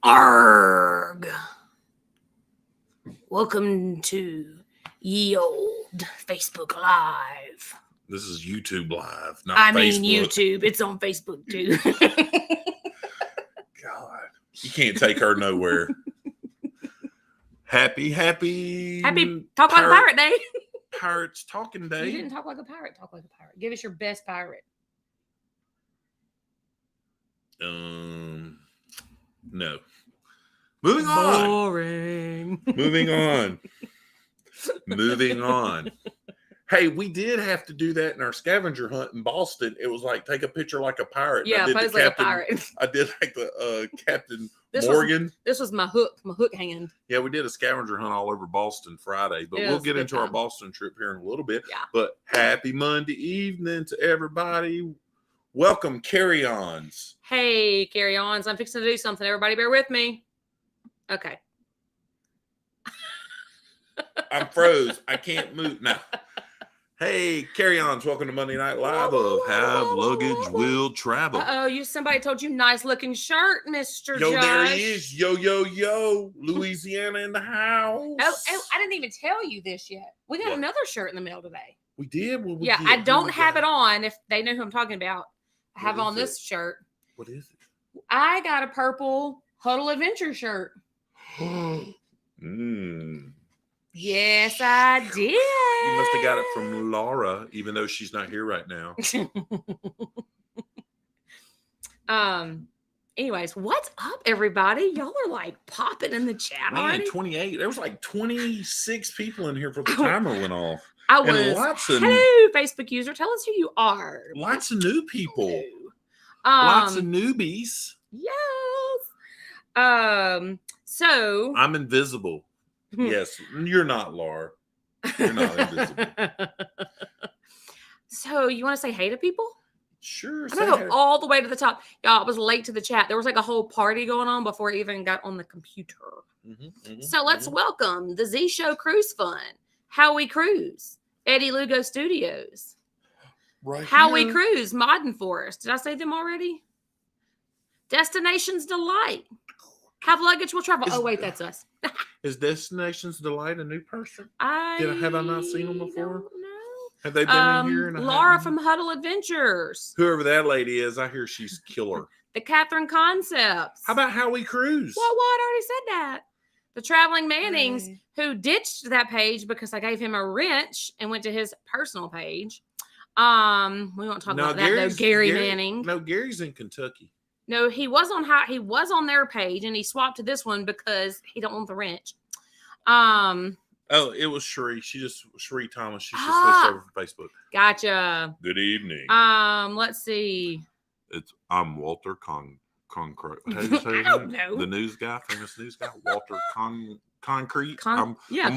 Arg! Welcome to Ye Old Facebook Live. This is YouTube Live, not Facebook. I mean YouTube. It's on Facebook too. God, you can't take her nowhere. Happy Talk Like a Pirate Day. Pirates Talking Day. You didn't talk like a pirate. Talk like a pirate. Give us your best pirate. No. Moving on. Boring. Moving on. Hey, we did have to do that in our scavenger hunt in Boston. It was like take a picture like a pirate. Yeah, pose like a pirate. I did like the Captain Morgan. This was my hook hand. Yeah, we did a scavenger hunt all over Boston Friday, but we'll get into our Boston trip here in a little bit. Yeah. But happy Monday evening to everybody. Welcome, carry-ons. Hey, carry-ons. I'm fixing to do something. Everybody bear with me. Okay. I'm froze. I can't move now. Hey, carry-ons. Welcome to Monday Night Live of Have Luggage Will Travel. Somebody told you nice looking shirt, Mr. Yo, Josh. there he is. Yo. Louisiana in the house. Oh, I didn't even tell you this yet. We got another shirt in the mail today. We did? Well, yeah, I don't have it on if they know who I'm talking about. I have on this shirt. What is it? I got a purple Huddle Adventure shirt. Yes, I did. You must have got it from Laura, even though she's not here right now. Anyways, what's up, everybody? Y'all are like popping in the chat already. 28. There was like 26 people in here before the timer went off. Hello, Facebook user. Tell us who you are. Lots of new people. Lots of newbies. Yes. So I'm invisible. Yes, you're not, Laura. You're not invisible. So you want to say hey to people? Sure. I'm gonna go all the way to the top. Y'all, I was late to the chat. There was like a whole party going on before I even got on the computer. So let's welcome the Z Show Cruise Fun. How We Cruise. Eddie Lugo Studios. Right. How We Cruise. Modern Forest. Did I say them already? Destinations Delight. Have Luggage Will Travel. Oh, wait, that's us. Is Destinations Delight a new person? Have I not seen them before? No. Have they been in here? Laura from Huddle Adventures. Whoever that lady is, I hear she's killer. The Catherine Concepts. How about How We Cruise? Well, I already said that. The Traveling Mannings, who ditched that page because I gave him a wrench and went to his personal page. We won't talk about that though. Gary Manning. No, Gary's in Kentucky. No, he was on their page and he swapped to this one because he don't want the wrench. Oh, it was Sheree. Sheree Thomas. She just switched over from Facebook. Gotcha. Good evening. Let's see. I'm Walter Concrete. How do you say I don't know. The news guy, famous news guy, Walter Concrete. Concrete.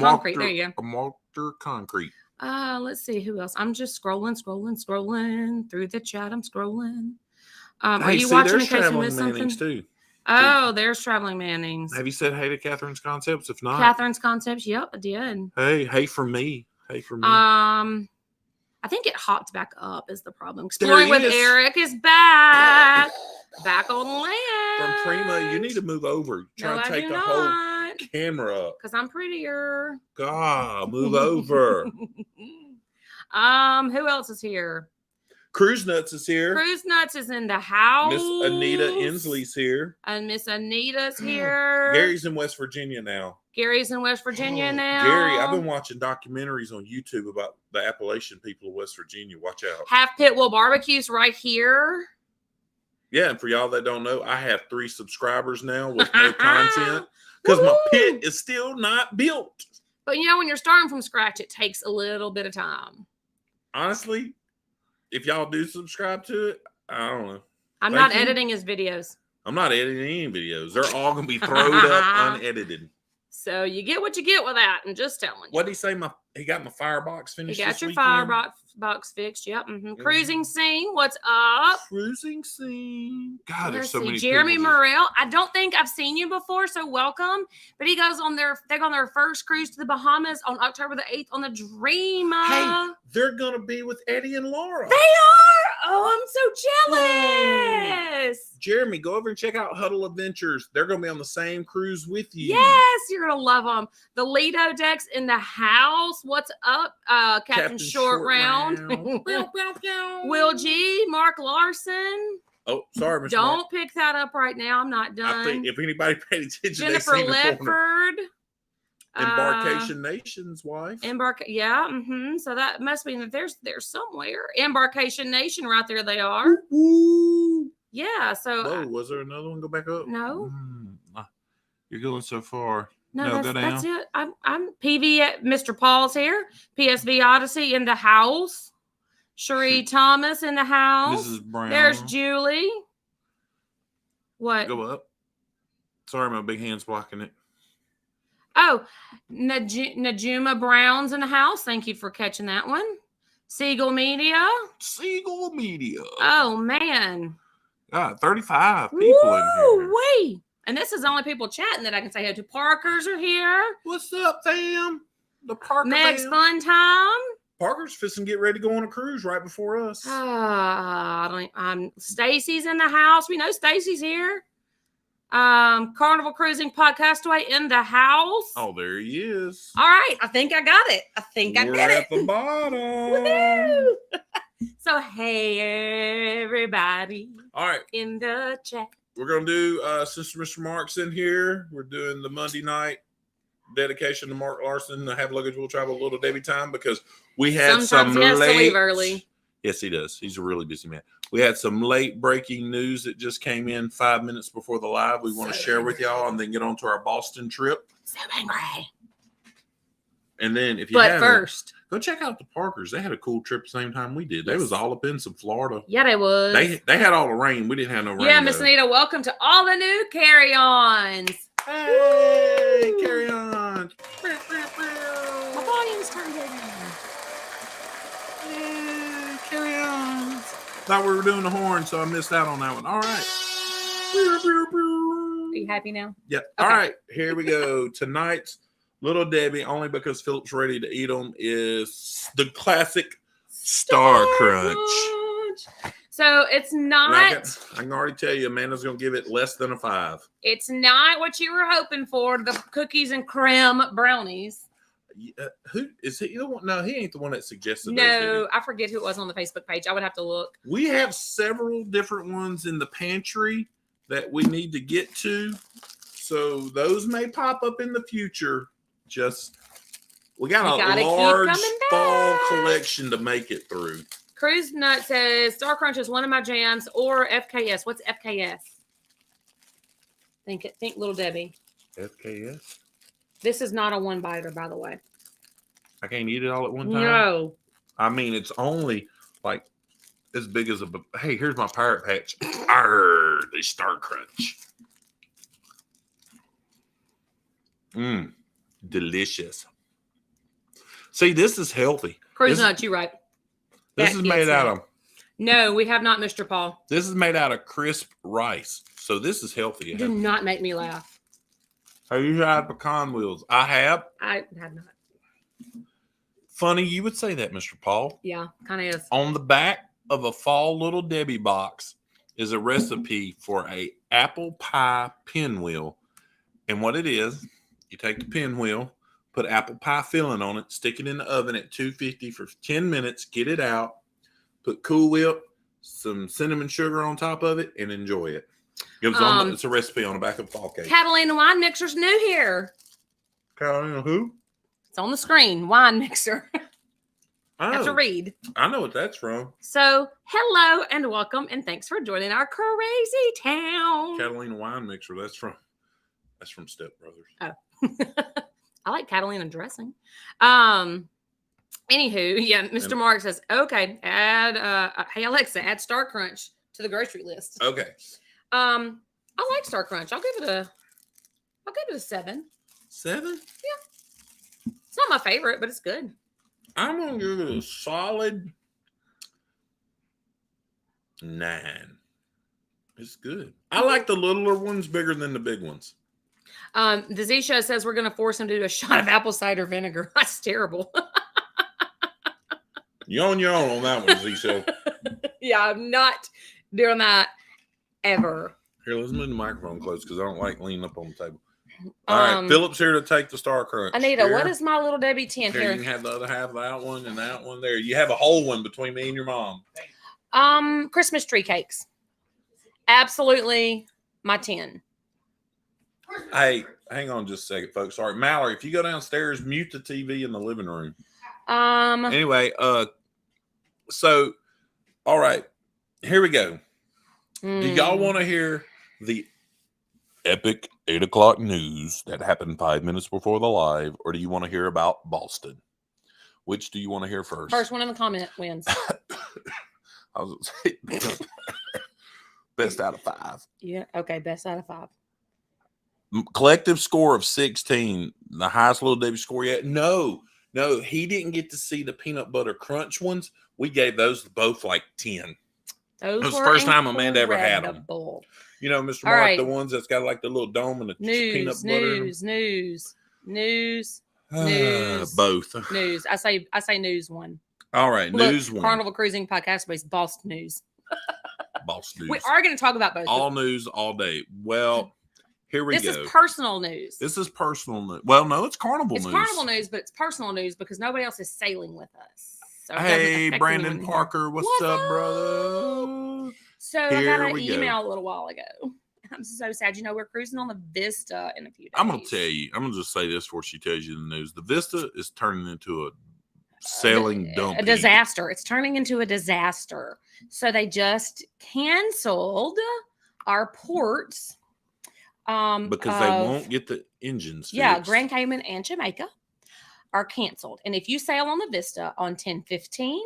Walter, there you go. I'm Walter Concrete. Let's see who else. I'm just scrolling through the chat. I'm scrolling. Are you watching in case you missed something? Too. Oh, there's Traveling Mannings. Have you said hey to Catherine's Concepts? If not, Catherine's Concepts. Yep, I did. Hey for me. I think it hopped back up is the problem. Exploring with Eric is back. Back on land. From Prima, you need to move over. Try to take the whole camera up. Because I'm prettier. God, move over. Who else is here? Cruise Nuts is here. Cruise Nuts is in the house. Miss Anita Inslee's here. And Miss Anita's here. Gary's in West Virginia now. Gary, I've been watching documentaries on YouTube about the Appalachian people of West Virginia. Watch out. Half Pitbull Barbecue's right here. Yeah, and for y'all that don't know, I have 3 subscribers now with no content because my pit is still not built. But you know, when you're starting from scratch, it takes a little bit of time. Honestly, if y'all do subscribe to it, I don't know. I'm not editing his videos. I'm not editing any videos. They're all going to be thrown up unedited. So you get what you get with that. I'm just telling you. What did he say? He got my firebox finished. You got your firebox fixed. Yep. Cruising Scene. What's up? Cruising Scene. God, there's so many. Jeremy Morrell. I don't think I've seen you before, so welcome. But they go on their first cruise to the Bahamas on October the 8th on the Dreamer. Hey, they're gonna be with Eddie and Laura. They are. Oh, I'm so jealous. Jeremy, go over and check out Huddle Adventures. They're going to be on the same cruise with you. Yes, you're going to love them. The Lido decks in the house. What's up? Captain Short Round. Will G. Mark Larson. Oh, sorry, Mr. Don't Mark. pick that up right now. I'm not done. I think if anybody paid attention, Jennifer they seen Ledford. Embarkation Nation's wife. Yeah. So that must mean that they're somewhere. Embarkation Nation, right there. They are. Woo. Yeah. So. Whoa, was there another one? Go back up. No. You're going so far. No, go down. That's it. I'm PV. Mr. Paul's here. PSV Odyssey in the house. Cherie Thomas in the house. Mrs. Brown. There's Julie. What? Go up. Sorry, my big hand's blocking it. Oh, Najuma Brown's in the house. Thank you for catching that one. Siegel Media. Oh, man. 35 people in here. Wait. And this is only people chatting that I can say hello to. Parkers are here. What's up, fam? The Parker Meg's fam. Fun Time. Parker's fixing to get ready to go on a cruise right before us. Stacy's in the house. We know Stacy's here. Carnival Cruising Podcast Away in the house. Oh, there he is. All right. I think I got it. We're at the bottom. Woohoo! So, hey, everybody. All right. In the chat. We're going to do, since Mr. Mark's in here, we're doing the Monday night dedication to Mark Larson, the Have Luggage Will Travel Little Debbie time, because we had Sometimes he has to leave early. Yes, he does. He's a really busy man. We had some late breaking news that just came in 5 minutes before the live. We want to share with y'all and then get on to our Boston trip. So angry. And then if you first, go check out the Parkers. They had a cool trip the same time we did. They was all up in some Florida. Yeah, they was. They had all the rain. We didn't have no rain. Yeah, Miss Anita, welcome to all the new carry-ons. Hey, carry on. My volume's turned down. Hey, carry on. Thought we were doing the horn, so I missed out on that one. All right. Are you happy now? Yep. Okay. All right, here we go. Tonight's Little Debbie, only because Philip's ready to eat them, is the classic Star Crunch. So it's not. I can already tell you, Amanda's going to give it less than a 5. It's not what you were hoping for. The cookies and cream brownies. Who is he? The one? No, he ain't the one that suggested. No, I forget who it was on the Facebook page. I would have to look. We have several different ones in the pantry that we need to get to, so those may pop up in the future. We got a large fall collection to make it through. Cruise Nut says Star Crunch is one of my jams, or FKS. What's FKS? Think Little Debbie. FKS. This is not a one biter, by the way. I can't eat it all at one time. No. I mean, it's only like as big as a. Hey, here's my pirate patch. Arr, the Star Crunch. Delicious. See, this is healthy. Cruise Nuts, you're right. This is made out of. No, we have not, Mr. Paul. This is made out of crisp rice, so this is healthy. Do not make me laugh. Have you tried pecan wheels? I have. I have not. Funny you would say that, Mr. Paul. Yeah, kind of is. On the back of a fall Little Debbie box is a recipe for a apple pie pinwheel, and what it is, you take the pinwheel, put apple pie filling on it, stick it in the oven at 250 for 10 minutes, get it out, put Cool Whip, some cinnamon sugar on top of it, and enjoy it. It's a recipe on the back of the fall cake. Catalina Wine Mixer's new here. Catalina who? It's on the screen. Wine Mixer. I have to read. I know what that's from. So, hello and welcome, and thanks for joining our crazy town. Catalina Wine Mixer. That's from Step Brothers. Oh. I like Catalina dressing. Anywho, yeah, Mr. Mark says, okay, hey Alexa, add Star Crunch to the grocery list. Okay. I like Star Crunch. I'll give it a 7. 7? Yeah. It's not my favorite, but it's good. I'm gonna give it a solid 9. It's good. I like the littler ones bigger than the big ones. The Z Show says we're going to force him to do a shot of apple cider vinegar. That's terrible. You're on your own on that one, Z Show. Yeah, I'm not doing that ever. Here, let's move the microphone close because I don't like leaning up on the table. All right, Philip's here to take the Star Crunch. Anita, what is my little Debbie tent here? You can have the other half of that one and that one there. You have a whole one between me and your mom. Christmas tree cakes. Absolutely my 10. Hey, hang on just a second, folks. Sorry, Mallory, if you go downstairs, mute the TV in the living room. Anyway, so all right, here we go. Do y'all want to hear the epic 8 o'clock news that happened 5 minutes before the live, or do you want to hear about Boston? Which do you want to hear first? First one in the comment wins. I was best out of 5. Yeah. Okay. Best out of 5. Collective score of 16. The highest little Debbie score yet. No, he didn't get to see the peanut butter crunch ones. We gave those both like 10. Those it was were the first time Amanda ever had them. You know, Mr. Mark, right. The ones that's got like the little dome and the peanut butter. News. Both. News. I say news one. All right, news one. Carnival Cruising Podcast based Boston News. Boston News. We are going to talk about both. All news, all day. Well, here we go. This is personal news. This is personal news. Well, no, it's Carnival news. It's Carnival news, but it's personal news because nobody else is sailing with us. So hey, Brandon Parker, what's up, brother? So I got an email a little while ago. I'm so sad. You know, we're cruising on the Vista in a few days. I'm going to tell you. I'm going to just say this before she tells you the news. The Vista is turning into a sailing dump. A disaster. It's turning into a disaster. So they just canceled our ports. Because they won't get the engines fixed. Yeah, Grand Cayman and Jamaica are canceled. And if you sail on the Vista on 10/15,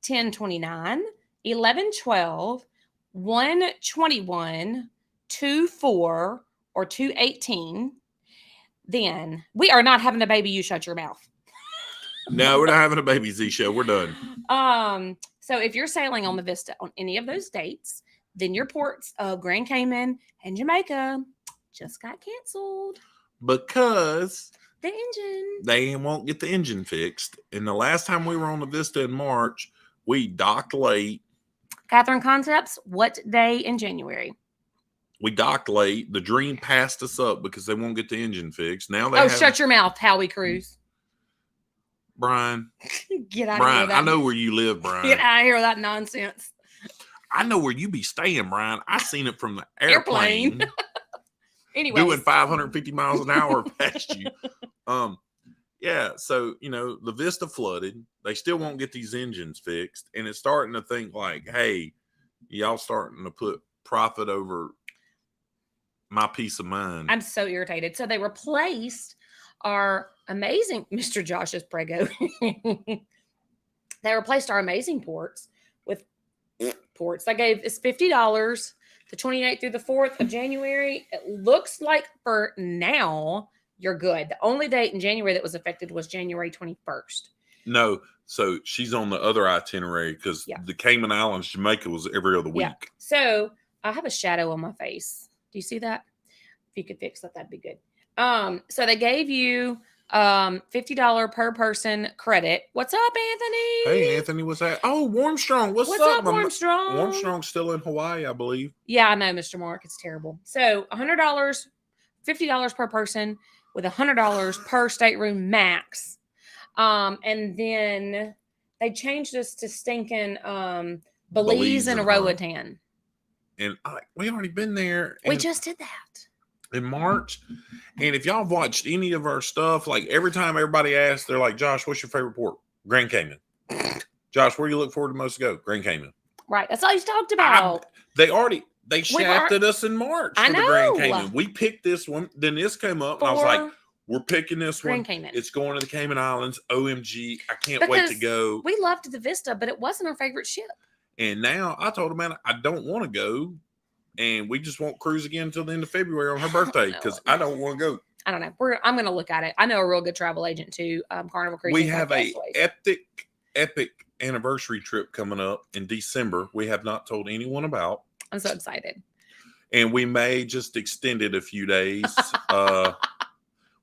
10/29, 11/12, 1/21, 2/4, or 2/18, then we are not having a baby. You shut your mouth. No, we're not having a baby Z show. We're done. So if you're sailing on the Vista on any of those dates, then your ports of Grand Cayman and Jamaica just got canceled because the engine. They won't get the engine fixed. And the last time we were on the Vista in March, we docked late. Catherine Concepts, what day in January? We docked late. The Dream passed us up because they won't get the engine fixed. Now they shut your mouth, Howie Cruise. Brian. Get out Brian, of here. I know where you live, Brian. Get out of here with that nonsense. I know where you be staying, Brian. I seen it from the airplane. Anyway, doing 550 miles an hour past you. Yeah, so you know the Vista flooded. They still won't get these engines fixed, and it's starting to think like, hey, y'all starting to put profit over my peace of mind. I'm so irritated. So they replaced our amazing Mr. Josh's Prego. They replaced our amazing ports with ports. They gave us $50 the 28th through the 4th of January. It looks like for now you're good. The only date in January that was affected was January 21st. No, so she's on the other itinerary because the Cayman Islands, Jamaica was every other week. Yeah. So I have a shadow on my face. Do you see that? If you could fix that, that'd be good. So they gave you $50 per person credit. What's up, Anthony? Hey, Anthony, what's that? Oh, Warmstrong. What's up, Warmstrong? Warmstrong's still in Hawaii, I believe. Yeah, I know, Mr. Mark. It's terrible. So $100, $50 per person with $100 per stateroom max. And then they changed us to stinking Belize and Roatan. And we already been there. We just did that. In March. And if y'all have watched any of our stuff, like every time everybody asks, they're like, Josh, what's your favorite port? Grand Cayman. Josh, where do you look forward to most to go? Grand Cayman. Right. That's all he's talked about. They shafted us in March for the Grand Cayman. We picked this one. Then this came up and I was like, we're picking this Grand one. Cayman. It's going to the Cayman Islands. OMG. I can't wait to go. We loved the Vista, but it wasn't our favorite ship. And now I told Amanda, I don't want to go. And we just won't cruise again until the end of February on her birthday because I don't want to go. I don't know. I'm going to look at it. I know a real good travel agent too. Carnival Cruising. We have a epic anniversary trip coming up in December. We have not told anyone about. I'm so excited. And we may just extend it a few days.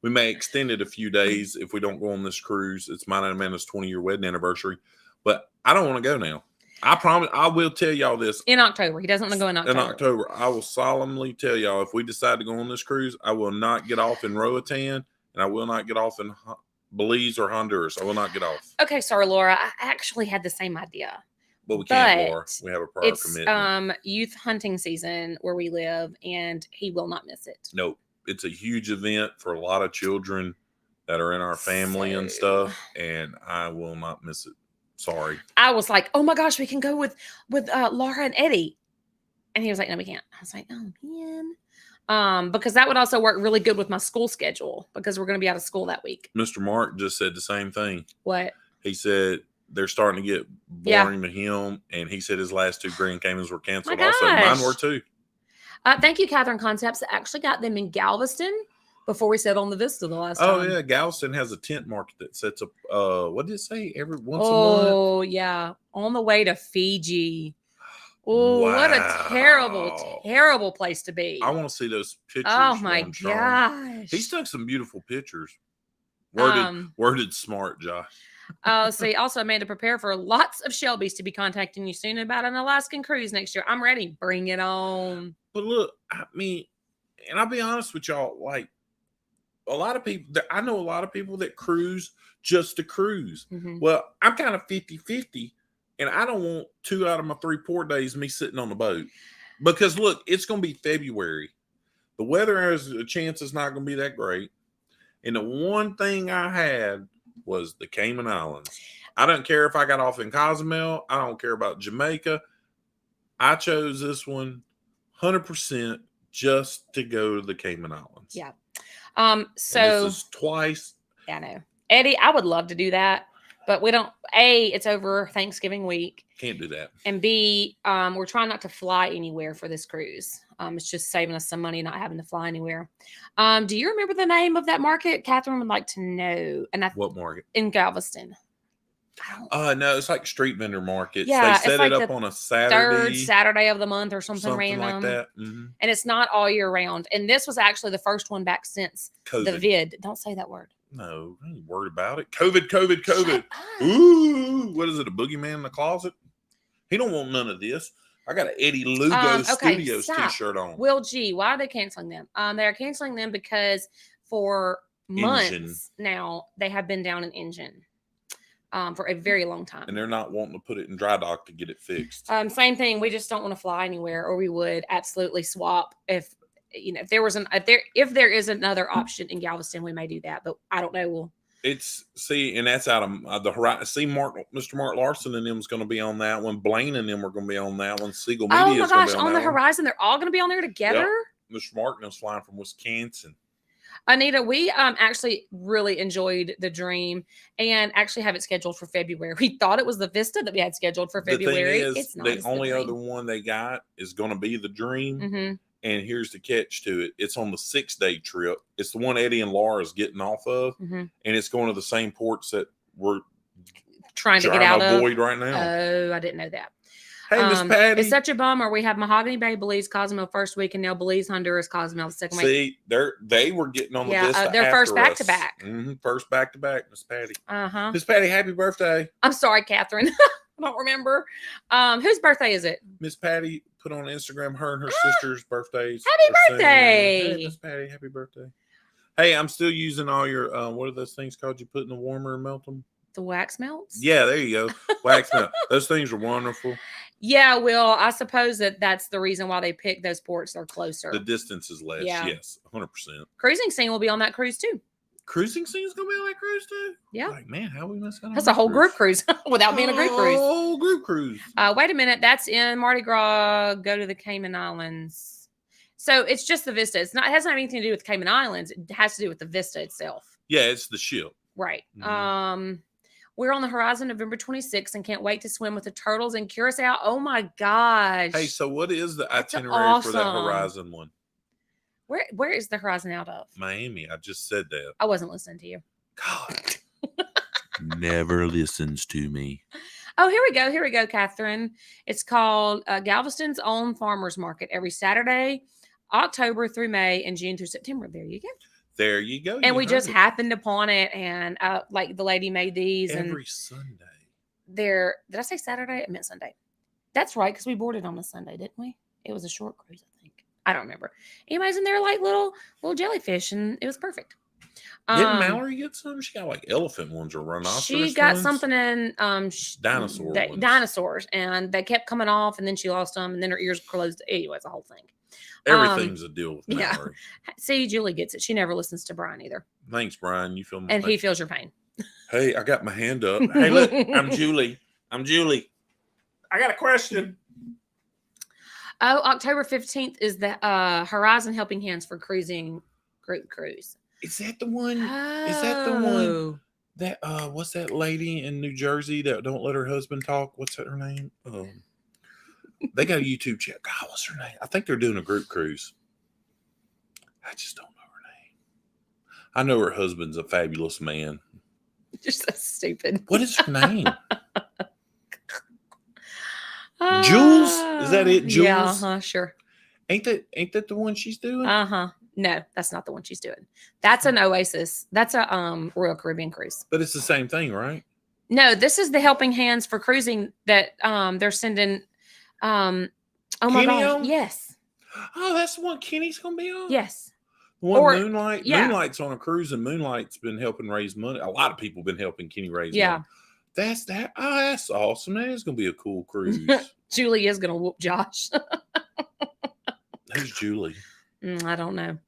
We may extend it a few days if we don't go on this cruise. It's mine and Amanda's 20-year wedding anniversary. But I don't want to go now. I promise. I will tell y'all this. In October. He doesn't want to go in October. In October, I will solemnly tell y'all, if we decide to go on this cruise, I will not get off in Roatan, and I will not get off in Belize or Honduras. I will not get off. Okay, sorry, Laura. I actually had the same idea. But we can't, Laura. We have a prior commitment. It's youth hunting season where we live, and he will not miss it. Nope. It's a huge event for a lot of children that are in our family and stuff, and I will not miss it. Sorry. I was like, oh my gosh, we can go with Laura and Eddie. And he was like, no, we can't. I was like, oh man. Because that would also work really good with my school schedule because we're going to be out of school that week. Mr. Mark just said the same thing. What? He said they're starting to get boring to him, and he said his last 2 Grand Caymans were canceled also. Mine were too. Thank you, Catherine Concepts. I actually got them in Galveston before we set on the Vista the last time. Oh, yeah. Galveston has a tent market that sets up, what did it say? Every once a month? Oh, yeah. On the way to Fiji. Oh, wow. What a terrible, terrible place to be. I want to see those pictures. Oh, my gosh. He took some beautiful pictures. Worded smart, Josh. See, also, Amanda, prepare for lots of Shelbys to be contacting you soon about an Alaskan cruise next year. I'm ready. Bring it on. But look, I mean, and I'll be honest with y'all, like, a lot of people, I know a lot of people that cruise just to cruise. Mm-hmm. Well, I'm kind of 50-50, and I don't want 2 out of my 3 port days me sitting on the boat. Because, look, it's going to be February. The weather has a chance it's not going to be that great. And the one thing I had was the Cayman Islands. I don't care if I got off in Cozumel. I don't care about Jamaica. I chose this one 100% just to go to the Cayman Islands. Yeah. So and this is twice. Yeah, I know. Eddie, I would love to do that, but we don't. A, it's over Thanksgiving week. Can't do that. And B, we're trying not to fly anywhere for this cruise. It's just saving us some money not having to fly anywhere. Do you remember the name of that market? Catherine would like to know. And what market? In Galveston. No, it's like street vendor markets. Yeah, they set like it up on a Saturday. 3rd Saturday of the month or something random. Like that. Mm-hmm. And it's not all year round. And this was actually the first one back since COVID. The vid. Don't say that word. No, I ain't worried about it. COVID. Ooh, what is it? A boogeyman in the closet? He don't want none of this. I got an Eddie Lugo Studios t-shirt on. Will G, why are they canceling them? They're canceling them because for months now they have been down an engine. For a very long time. And they're not wanting to put it in dry dock to get it fixed. Same thing. We just don't want to fly anywhere, or we would absolutely swap if if there is another option in Galveston, we may do that, but I don't know. And that's out of the horizon. See, Mr. Mark Larson and them is going to be on that one. Blaine and them are going to be on that one. Siegel Media is going to be on the horizon. They're all going to be on there together. Yep. Mr. Mark is flying from Wisconsin. Anita, we actually really enjoyed the Dream and actually have it scheduled for February. We thought it was the Vista that we had scheduled for February. The thing is, the only other one they got is going to be the Dream. Mm-hmm. And here's the catch to it. It's on the 6-day trip. It's the one Eddie and Laura's getting off of. Mm-hmm. And it's going to the same ports that we're trying to get out of right now. Oh, I didn't know that. Hey, Miss Patty. It's such a bummer. We have Mahogany Bay, Belize, Cozumel first week, and now Belize, Honduras, Cozumel the second week. See, they were getting on the Vista their first back-to-back. Mm-hmm, first back-to-back, Miss Patty. Uh-huh. Miss Patty, happy birthday. I'm sorry, Catherine. I don't remember. Whose birthday is it? Miss Patty put on Instagram her and her sister's birthdays. Happy birthday. Hey, Miss Patty, happy birthday. Hey, I'm still using all your, what are those things called you put in the warmer and melt them? The wax melts? Yeah, there you go. Wax melt. Those things are wonderful. Yeah, Will, I suppose that's the reason why they picked those ports. They're closer. The distance is less. Yeah. Yes, 100%. Cruising Scene will be on that cruise too. Cruising Scene is going to be on that cruise too? Yeah. Like, man, how we miss out on That's a whole group cruise without being a group cruise. Whole group cruise. Wait a minute. That's in Mardi Gras. Go to the Cayman Islands. So it's just the Vista. It has anything to do with Cayman Islands. It has to do with the Vista itself. Yeah, it's the ship. Right. Mm-hmm. We're on the horizon November 26th and can't wait to swim with the turtles in Curacao. Oh my gosh. Hey, so what is the itinerary for that horizon one? Where is the horizon out of? Miami. I just said that. I wasn't listening to you. God. Never listens to me. Oh, here we go, Catherine. It's called Galveston's Own Farmers Market every Saturday, October through May, and June through September. There you go. There you go. And we just happened upon it, and like the lady made these every Sunday. Did I say Saturday? I meant Sunday. That's right, because we boarded on a Sunday, didn't we? It was a short cruise, I think. I don't remember. Anyways, and they're like little jellyfish, and it was perfect. Didn't Mallory get some? She got like elephant ones or rhinoceros. She got ones? something in dinosaurs, and they kept coming off, and then she lost them, and then her ears closed. Anyways, the whole thing. Everything's a deal with Mallory. Yeah. See, Julie gets it. She never listens to Brian either. Thanks, Brian. You feel my and pain. He feels your pain. Hey, I got my hand up. Hey, look, I'm Julie. I got a question. Oh, October 15th is the Horizon Helping Hands for Cruising group cruise. Is that the one? Oh. Is that the one that what's that lady in New Jersey that don't let her husband talk? What's her name? They got a YouTube channel. God, what's her name? I think they're doing a group cruise. I just don't know her name. I know her husband's a fabulous man. You're so stupid. What is her name? Jules? Is that it? Jules? Yeah, sure. Ain't that the one she's doing? No, that's not the one she's doing. That's an Oasis. That's a Royal Caribbean cruise. But it's the same thing, right? No, this is the Helping Hands for Cruising that they're sending. Oh my God! Yes. Oh, that's the one Kenny's gonna be on. Yes. Moonlight. Yeah. Moonlight's on a cruise, and Moonlight's been helping raise money. A lot of people have been helping Kenny raise money. That's that. Oh, that's awesome. That is gonna be a cool cruise. Julie is gonna whoop Josh. Who's Julie? I don't know.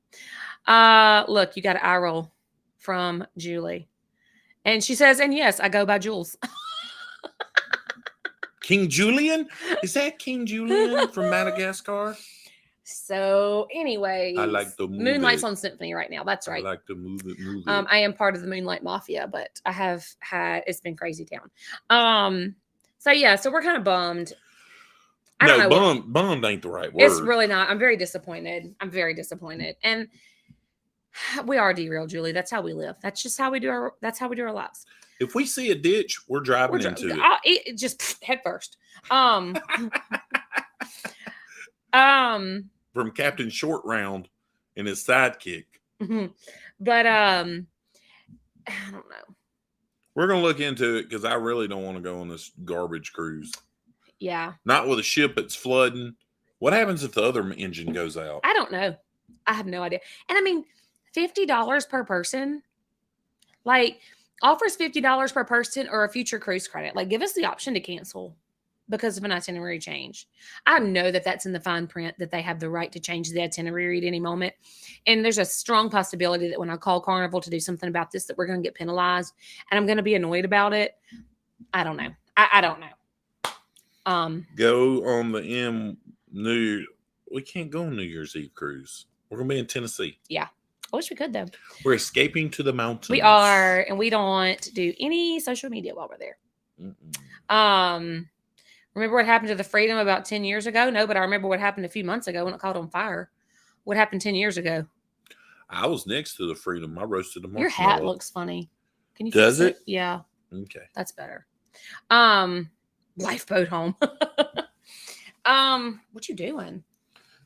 Look, you got an eye roll from Julie. And she says, and yes, I go by Jules. King Julian? Is that King Julian from Madagascar? So, anyways, I like the movie. Moonlight's on Symphony right now. That's right. I like the movie. I am part of the Moonlight Mafia, but I have had, it's been crazy town. So yeah, so we're kind of bummed. Bummed ain't the right word. It's really not. I'm very disappointed. And we are derailed, Julie. That's how we live. That's just how we do our lives. If we see a ditch, we're driving into it. Just head first. From Captain Short Round and his sidekick. Mm-hmm. But I don't know. We're gonna look into it because I really don't want to go on this garbage cruise. Yeah. Not with a ship that's flooding. What happens if the other engine goes out? I don't know. I have no idea. And I mean, $50 per person, like offers $50 per person or a future cruise credit. Like give us the option to cancel because of an itinerary change. I know that that's in the fine print that they have the right to change the itinerary at any moment. And there's a strong possibility that when I call Carnival to do something about this, that we're going to get penalized and I'm going to be annoyed about it. I don't know. I don't know. Go on the we can't go on New Year's Eve cruise. We're gonna be in Tennessee. Yeah, I wish we could though. We're escaping to the mountains. We are, and we don't do any social media while we're there. Remember what happened to the Freedom about 10 years ago? No, but I remember what happened a few months ago when it caught on fire. What happened 10 years ago? I was next to the Freedom. I roasted the marshmallow. Your hat looks funny. Can you Does fix it? Yeah. Okay. That's better. Lifeboat home. What you doing?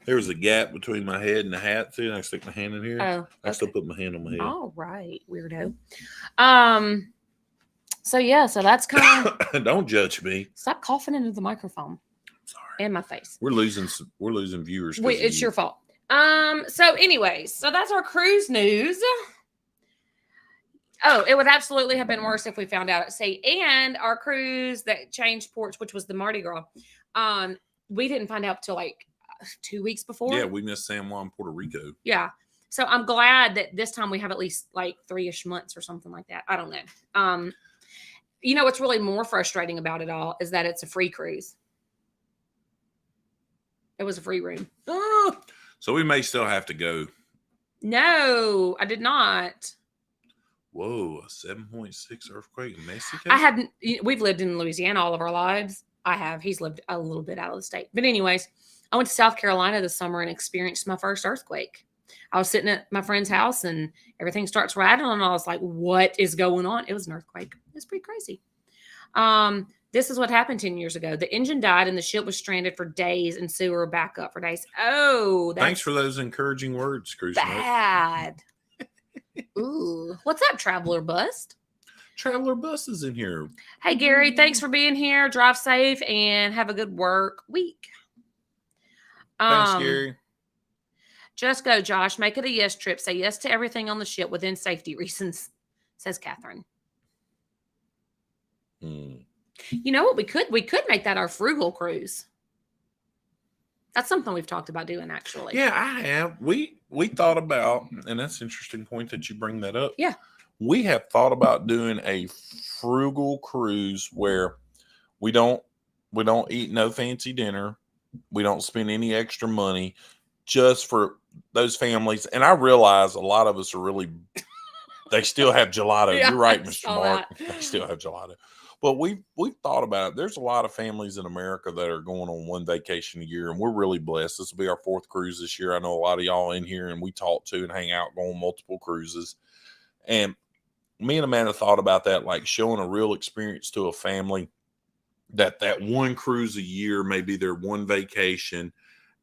There was a gap between my head and the hat. See, I stick my hand in here. Oh, okay. I still put my hand on my head. All right, weirdo. So yeah, so that's kind of. Don't judge me. Stop coughing into the microphone. Sorry. And my face. We're losing viewers. It's your fault. So anyways, so that's our cruise news. Oh, it would absolutely have been worse if we found out at sea. And our cruise that changed ports, which was the Mardi Gras, we didn't find out till like 2 weeks before. Yeah, we missed San Juan, Puerto Rico. Yeah. So I'm glad that this time we have at least like 3-ish months or something like that. I don't know. You know what's really more frustrating about it all is that it's a free cruise. It was a free room. So we may still have to go. No, I did not. Whoa, a 7.6 earthquake in Mexico? We've lived in Louisiana all of our lives. I have. He's lived a little bit out of the state. But anyways, I went to South Carolina this summer and experienced my first earthquake. I was sitting at my friend's house and everything starts rattling and I was like, what is going on? It was an earthquake. It's pretty crazy. This is what happened 10 years ago. The engine died and the ship was stranded for days and sewer backup for days. Oh, thanks for those encouraging words, Cruise. Bad. Ooh, what's up, traveler bust? Traveler buses in here. Hey, Gary, thanks for being here. Drive safe and have a good work week. Thanks, Gary. Just go, Josh. Make it a yes trip. Say yes to everything on the ship within safety reasons, says Catherine. You know what? We could make that our frugal cruise. That's something we've talked about doing, actually. Yeah, I have. We thought about, and that's an interesting point that you bring that up. Yeah. We have thought about doing a frugal cruise where we don't eat no fancy dinner. We don't spend any extra money, just for those families. And I realize a lot of us are really, they still have gelato. Yeah, You're right, Mr. Mark. They still have gelato. But we've thought about it. There's a lot of families in America that are going on one vacation a year, and we're really blessed. This will be our 4th cruise this year. I know a lot of y'all in here, and we talk to and hang out, go on multiple cruises. And me and Amanda thought about that, like showing a real experience to a family, that one cruise a year may be their one vacation.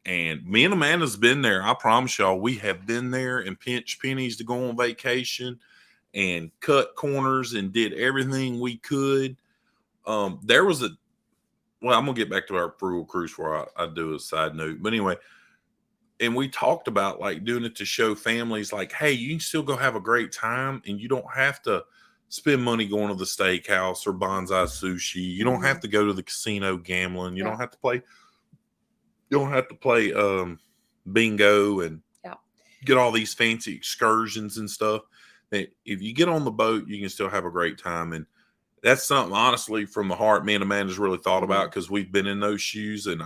And me and Amanda's been there. I promise y'all, we have been there and pinched pennies to go on vacation and cut corners and did everything we could. There was I'm gonna get back to our frugal cruise before I do a side note. But anyway, and we talked about like doing it to show families like, hey, you can still go have a great time, and you don't have to spend money going to the steakhouse or bonsai sushi. You don't have to go to the casino gambling. You don't have to play. You don't have to play bingo and get all these fancy excursions and stuff. That if you get on the boat, you can still have a great time. And that's something, honestly, from the heart, me and Amanda's really thought about, because we've been in those shoes, and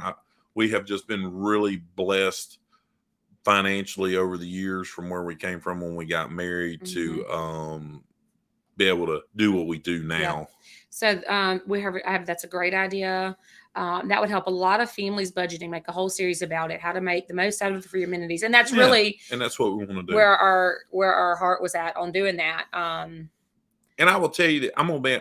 we have just been really blessed financially over the years from where we came from when we got married to be able to do what we do now. So that's a great idea. That would help a lot of families budgeting. Make a whole series about it, how to make the most out of the free amenities, and that's really, and that's what we want to do. Where our heart was at on doing that. And I will tell you that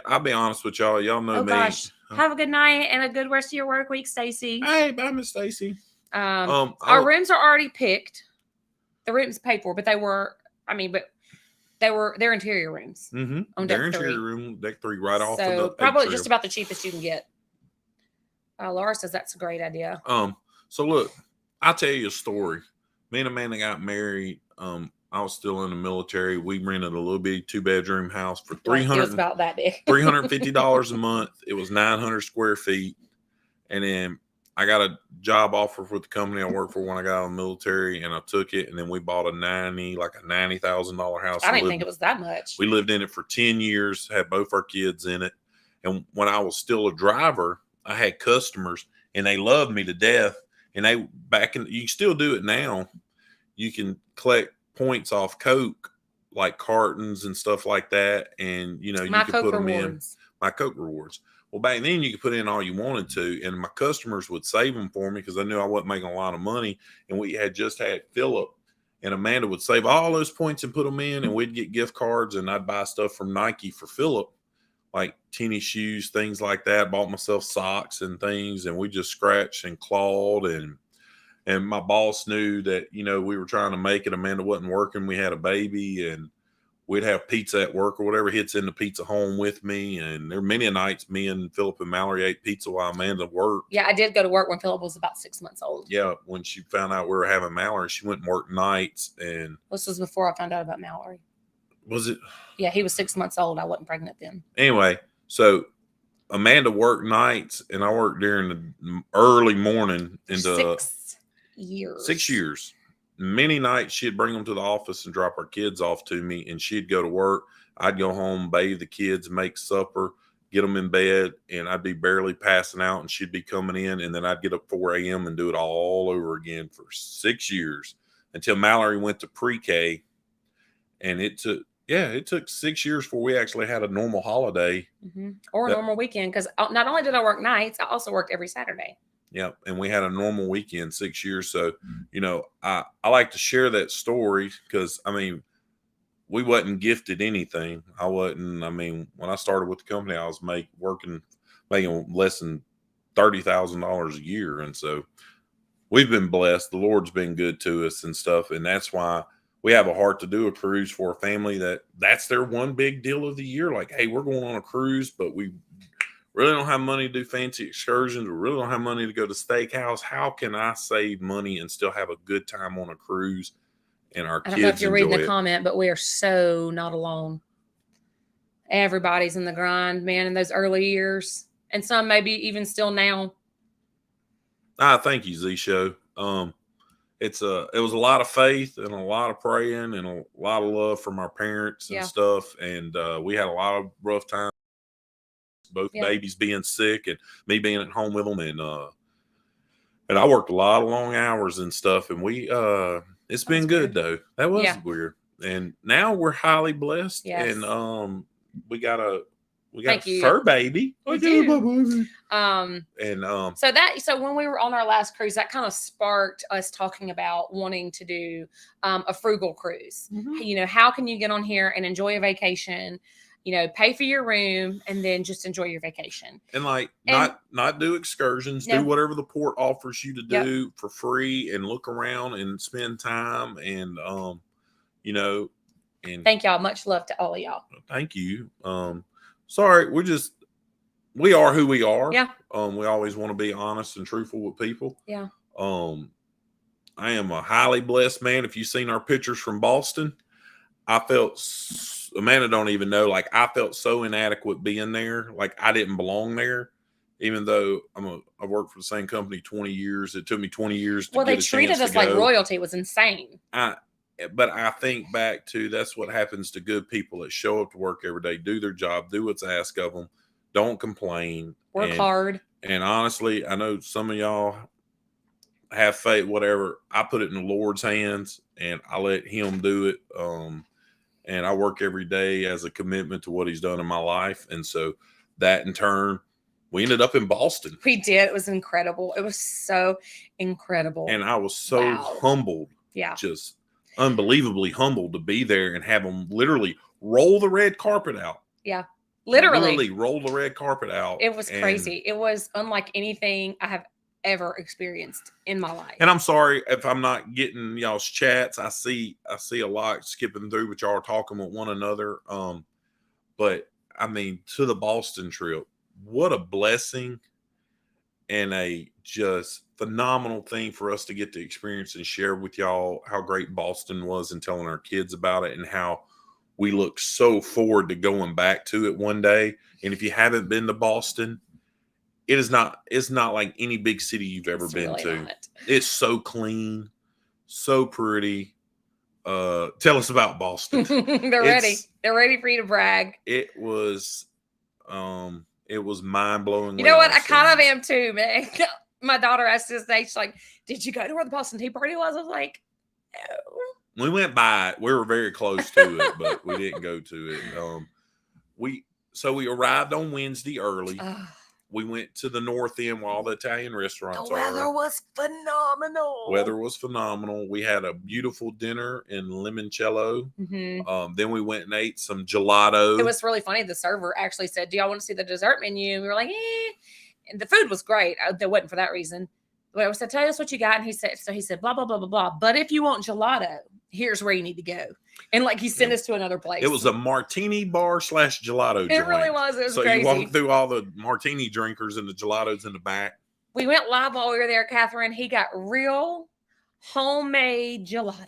I'll be honest with y'all. Y'all know me. Gosh. Have a good night and a good rest of your work week, Stacy. Hey, bye, Miss Stacy. Our rooms are already picked. The rooms paid for, but they're interior rooms. On deck 3. Interior room, deck 3, right off. So of the probably just about the cheapest you can get. Laura says that's a great idea. So look, I'll tell you a story. Me and Amanda got married. I was still in the military. We rented a little bitty 2-bedroom house for about that big. $350 a month. It was 900 square feet. And then I got a job offer for the company I worked for when I got out of the military, and I took it. And then we bought a $90,000 house. I didn't think it was that much. We lived in it for 10 years, had both our kids in it. And when I was still a driver, I had customers, and they loved me to death. And you can still do it now. You can collect points off Coke, like cartons and stuff like that. And, you can put them in my Coke rewards. Well, back then you could put in all you wanted to, and my customers would save them for me because they knew I wasn't making a lot of money. And we had just had Philip, and Amanda would save all those points and put them in, and we'd get gift cards, and I'd buy stuff from Nike for Philip, like tennis shoes, things like that. Bought myself socks and things, and we just scratched and clawed. And my boss knew that, we were trying to make it. Amanda wasn't working. We had a baby, and we'd have pizza at work or whatever. He'd send the pizza home with me. And there were many nights me and Philip and Mallory ate pizza while Amanda worked. Yeah, I did go to work when Philip was about 6 months old. Yeah, when she found out we were having Mallory, she went and worked nights. And this was before I found out about Mallory. Was it? Yeah, he was 6 months old. I wasn't pregnant then. Anyway, so Amanda worked nights, and I worked during the early morning into 6 years. 6 years. Many nights she'd bring them to the office and drop our kids off to me, and she'd go to work. I'd go home, bathe the kids, make supper, get them in bed, and I'd be barely passing out, and she'd be coming in, and then I'd get up 4 a.m. and do it all over again for 6 years until Mallory went to pre-K. And it took 6 years before we actually had a normal holiday. Or a normal weekend, because not only did I work nights, I also worked every Saturday. Yep. And we had a normal weekend 6 years. So, I like to share that story because, we wasn't gifted anything. When I started with the company, I was making less than $30,000 a year. And so we've been blessed. The Lord's been good to us and stuff. And that's why we have a heart to do a cruise for a family that's their one big deal of the year. Like, hey, we're going on a cruise, but we really don't have money to do fancy excursions. We really don't have money to go to steakhouse. How can I save money and still have a good time on a cruise? And our kids enjoy it. I don't know if you're reading the comment, but we are so not alone. Everybody's in the grind, man, in those early years. And some maybe even still now. Thank you, Z Show. It was a lot of faith and a lot of praying and a lot of love from our parents and stuff. And we had a lot of rough times, both babies being sick and me being at home with them. And I worked a lot of long hours and stuff. And it's been good though. That was weird. And now we're highly blessed. Yes. And we got a fur baby. So when we were on our last cruise, that kind of sparked us talking about wanting to do a frugal cruise. Mm-hmm. How can you get on here and enjoy a vacation, pay for your room and then just enjoy your vacation and not do excursions, do whatever the port offers you to do for free and look around and spend time and and thank y'all. Much love to all of y'all. Thank you. Sorry, we are who we are. Yeah. We always want to be honest and truthful with people. Yeah. I am a highly blessed man. If you've seen our pictures from Boston, I felt, Amanda don't even know, like I felt so inadequate being there. Like I didn't belong there, even though I've worked for the same company 20 years. It took me 20 years to get a chance to go. Well, they treated us like royalty. It was insane. But I think back to that's what happens to good people that show up to work every day, do their job, do what's asked of them, don't complain, work hard. And honestly, I know some of y'all have faith, whatever. I put it in the Lord's hands and I let him do it. And I work every day as a commitment to what he's done in my life. And so that in turn, we ended up in Boston. We did. It was incredible. It was so incredible. And I was so humbled. Yeah. Just unbelievably humbled to be there and have them literally roll the red carpet out. Yeah. Literally roll the red carpet out. It was crazy. It was unlike anything I have ever experienced in my life. And I'm sorry if I'm not getting y'all's chats. I see a lot skipping through, but y'all are talking with one another. But I mean, to the Boston trip, what a blessing and a just phenomenal thing for us to get to experience and share with y'all how great Boston was and telling our kids about it and how we look so forward to going back to it one day. And if you haven't been to Boston, it's not like any big city you've ever been to. Not. It's so clean, so pretty. Tell us about Boston. They're ready. They're ready for you to brag. It was mind-blowing. You know what? I kind of am too, man. My daughter asked this day, she's like, did you go to where the Boston Tea Party was? I was like, no. We went by it. We were very close to it, but we didn't go to it. We arrived on Wednesday early. We went to the north end where all the Italian restaurants are. The weather was phenomenal. We had a beautiful dinner in limoncello. Mm-hmm. Then we went and ate some gelato. It was really funny. The server actually said, do y'all want to see the dessert menu? And we were like, eh. And the food was great. That wasn't for that reason. But I said, tell us what you got. And he said, blah, blah, blah, blah, blah. But if you want gelato, here's where you need to go. And he sent us to another place. It was a martini bar / gelato joint. It really was. It was crazy. So you walk through all the martini drinkers and the gelatos in the back. We went live while we were there, Catherine. He got real homemade gelato.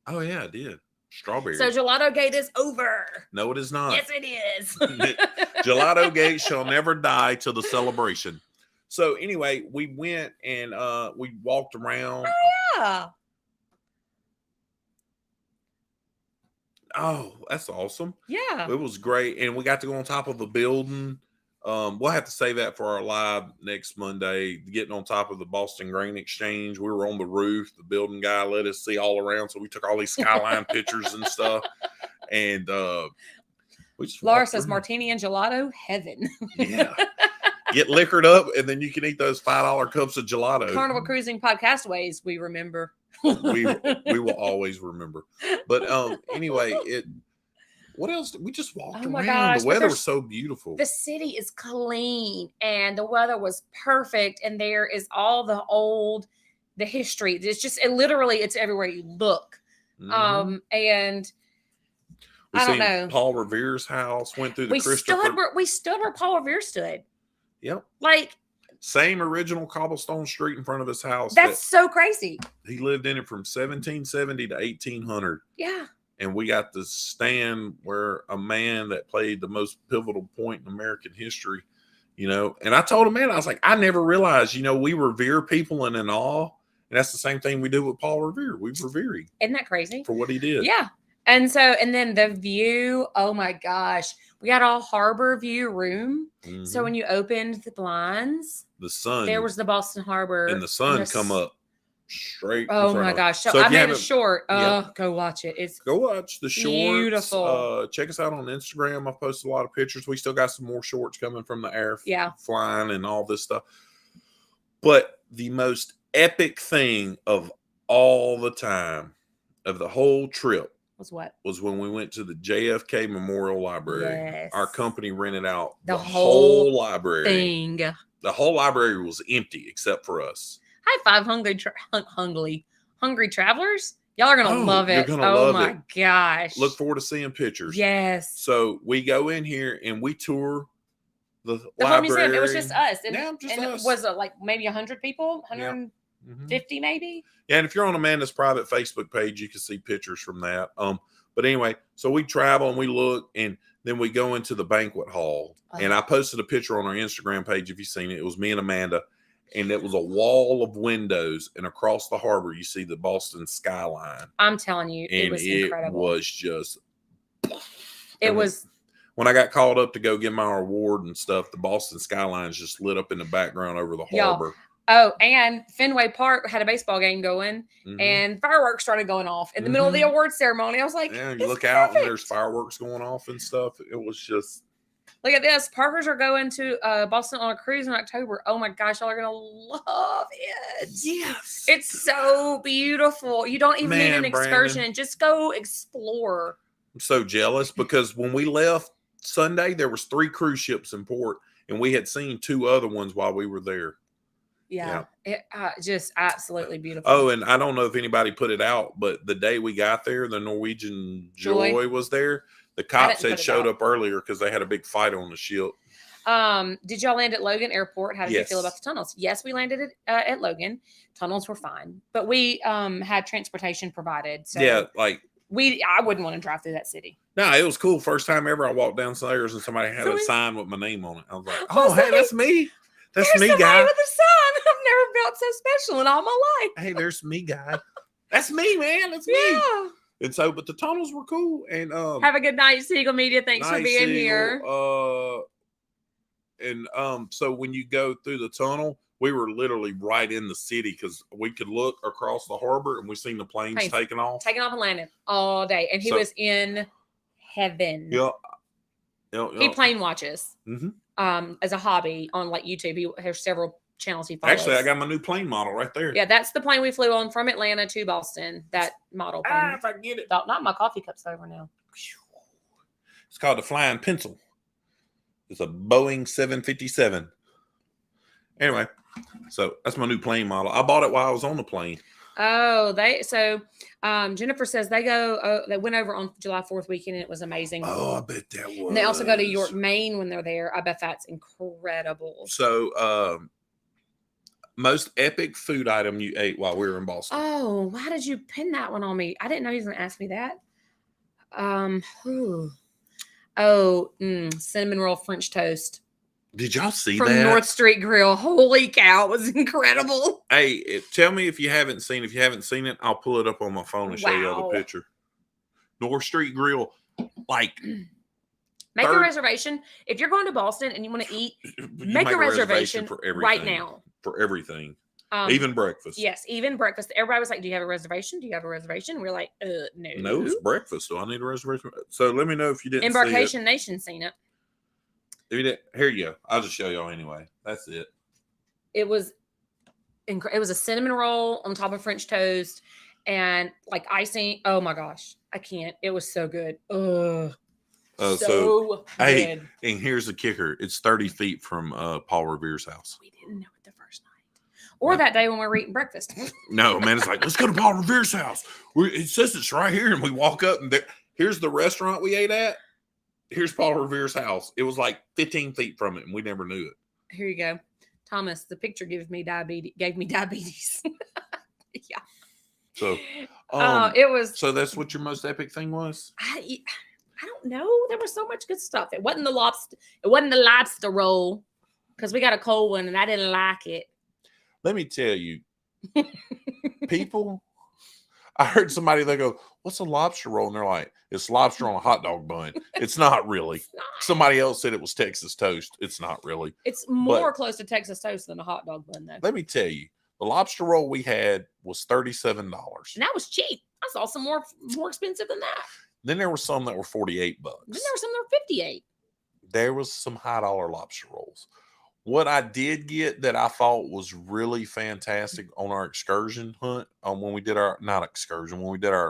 Oh, yeah, I did. Strawberry. So Gelato Gate is over. No, it is not. Yes, it is. Gelato Gate shall never die till the celebration. So anyway, we went and we walked around. Oh, yeah. Oh, that's awesome. Yeah. It was great. And we got to go on top of a building. We'll have to say that for our live next Monday, getting on top of the Boston Grain Exchange. We were on the roof. The building guy let us see all around. So we took all these skyline pictures and stuff. And we just Laura says martini and gelato, heaven. Yeah. Get liquored up, and then you can eat those $5 cups of gelato. Carnival Cruising Podcast ways, we remember. we will always remember. But anyway, what else? We just walked around. Gosh, the weather was so beautiful. The city is clean, and the weather was perfect, and there is all the history. It's just literally, it's everywhere you look. And we I don't seen know. Paul Revere's house. Went through the We Christopher. stood where Paul Revere stood. Yep. Like same original cobblestone street in front of his house. That's so crazy. He lived in it from 1770 to 1800. Yeah. And we got to stand where a man that played the most pivotal point in American history, and I told him, man, I was like, I never realized, we revere people and in awe. And that's the same thing we do with Paul Revere. We revere him. Isn't that crazy? For what he did. Yeah. And then the view, oh my gosh, we got a harbor view room. Mm-hmm. So when you opened the blinds, the sun, there was the Boston Harbor, and the sun come up straight. Oh my gosh! So I made a short. Go watch it. Go watch the shorts. Beautiful. Check us out on Instagram. I've posted a lot of pictures. We still got some more shorts coming from the air flying and all this stuff. But the most epic thing of all the time of the whole trip was when we went to the JFK Memorial Library. Yes. Our company rented out the whole library. The whole library was empty except for us. High five, hungry travelers. Y'all are gonna love it. Oh my gosh! Look forward to seeing pictures. Yes. So we go in here and we tour the library. Whole museum. It was just us. And, just us. It was like maybe 100 people, 150 maybe. Yeah, and if you're on Amanda's private Facebook page, you can see pictures from that. But anyway, so we travel and we look, and then we go into the banquet hall. And I posted a picture on our Instagram page if you've seen it. It was me and Amanda, and it was a wall of windows, and across the harbor you see the Boston skyline. I'm telling you, it was incredible. It was just. It was. When I got called up to go get my award and stuff, the Boston skylines just lit up in the background over the harbor. Oh, and Fenway Park had a baseball game going, and fireworks started going off in the middle of the award ceremony. I was like, yeah, you look out and there's fireworks going off and stuff. It was just. Look at this. Parkers are going to Boston on a cruise in October. Oh my gosh, y'all are going to love it. Yes. It's so beautiful. You don't even need an excursion. Brandon, just go explore. I'm so jealous because when we left Sunday, there was 3 cruise ships in port, and we had seen 2 other ones while we were there. Yeah. It just absolutely beautiful. Oh, and I don't know if anybody put it out, but the day we got there, the Norwegian Joy was there. The cops had showed up earlier because they had a big fight on the ship. Did y'all land at Logan Airport? How did you feel about the tunnels? Yes, we landed at Logan. Tunnels were fine, but we had transportation provided. So I wouldn't want to drive through that city. No, it was cool. First time ever I walked downstairs and somebody had a sign with my name on it. I was like, oh, hey, that's me. That's me, guy. With a sign. I've never felt so special in all my life. Hey, there's me, guy. That's me, man. That's me. Yeah. And so, but the tunnels were cool. And have a good night, Siegel Media. Thanks for being here. So when you go through the tunnel, we were literally right in the city because we could look across the harbor and we seen the planes taking off and landing all day. And he was in heaven. Yeah. He plane watches as a hobby on like YouTube. He has several channels he follows. Actually, I got my new plane model right there. Yeah, that's the plane we flew on from Atlanta to Boston. That model plane. If I get it. Not my coffee cup's over now. It's called the Flying Pencil. It's a Boeing 757. Anyway, so that's my new plane model. I bought it while I was on the plane. Oh, Jennifer says they went over on July 4th weekend and it was amazing. Oh, I bet that was. And they also go to York, Maine when they're there. I bet that's incredible. So, most epic food item you ate while we were in Boston. Oh, why did you pin that one on me? I didn't know he was going to ask me that. Cinnamon roll French toast. Did y'all see from that? North Street Grill? Holy cow, it was incredible. Hey, tell me if you haven't seen it. If you haven't seen it, I'll pull it up on my phone and show you all the picture. North Street Grill, like. Make a reservation. If you're going to Boston and you want to eat, make a reservation for everything, right now. For everything. Even breakfast. Yes, even breakfast. Everybody was like, do you have a reservation? Do you have a reservation? We're like, no. No, it's breakfast, so I need a reservation. So let me know if you didn't Embarkation Nation seen it. If you didn't, here you go. I'll just show y'all anyway. That's it. It was a cinnamon roll on top of French toast and like icing. Oh my gosh. I can't. It was so good. Ugh. So good. Hey, and here's the kicker. It's 30 feet from Paul Revere's house. We didn't know it the first night. Or that day when we were eating breakfast. No, man, it's like, let's go to Paul Revere's house. It says it's right here. And we walk up and here's the restaurant we ate at. Here's Paul Revere's house. It was like 15 feet from it, and we never knew it. Here you go. Thomas, the picture gave me diabetes. Yeah. So it was. So that's what your most epic thing was? I don't know. There was so much good stuff. It wasn't the lobster. It wasn't the lobster roll because we got a cold one and I didn't like it. Let me tell you, people. I heard somebody, they go, what's a lobster roll? And they're like, it's lobster on a hot dog bun. It's not really. It's not. Somebody else said it was Texas toast. It's not really. It's more close to Texas toast than a hot dog bun, though. Let me tell you, the lobster roll we had was $37. And that was cheap. I saw some more expensive than that. Then there were some that were $48. Then there were some that were 58. There was some high dollar lobster rolls. What I did get that I thought was really fantastic on our excursion hunt, when we did our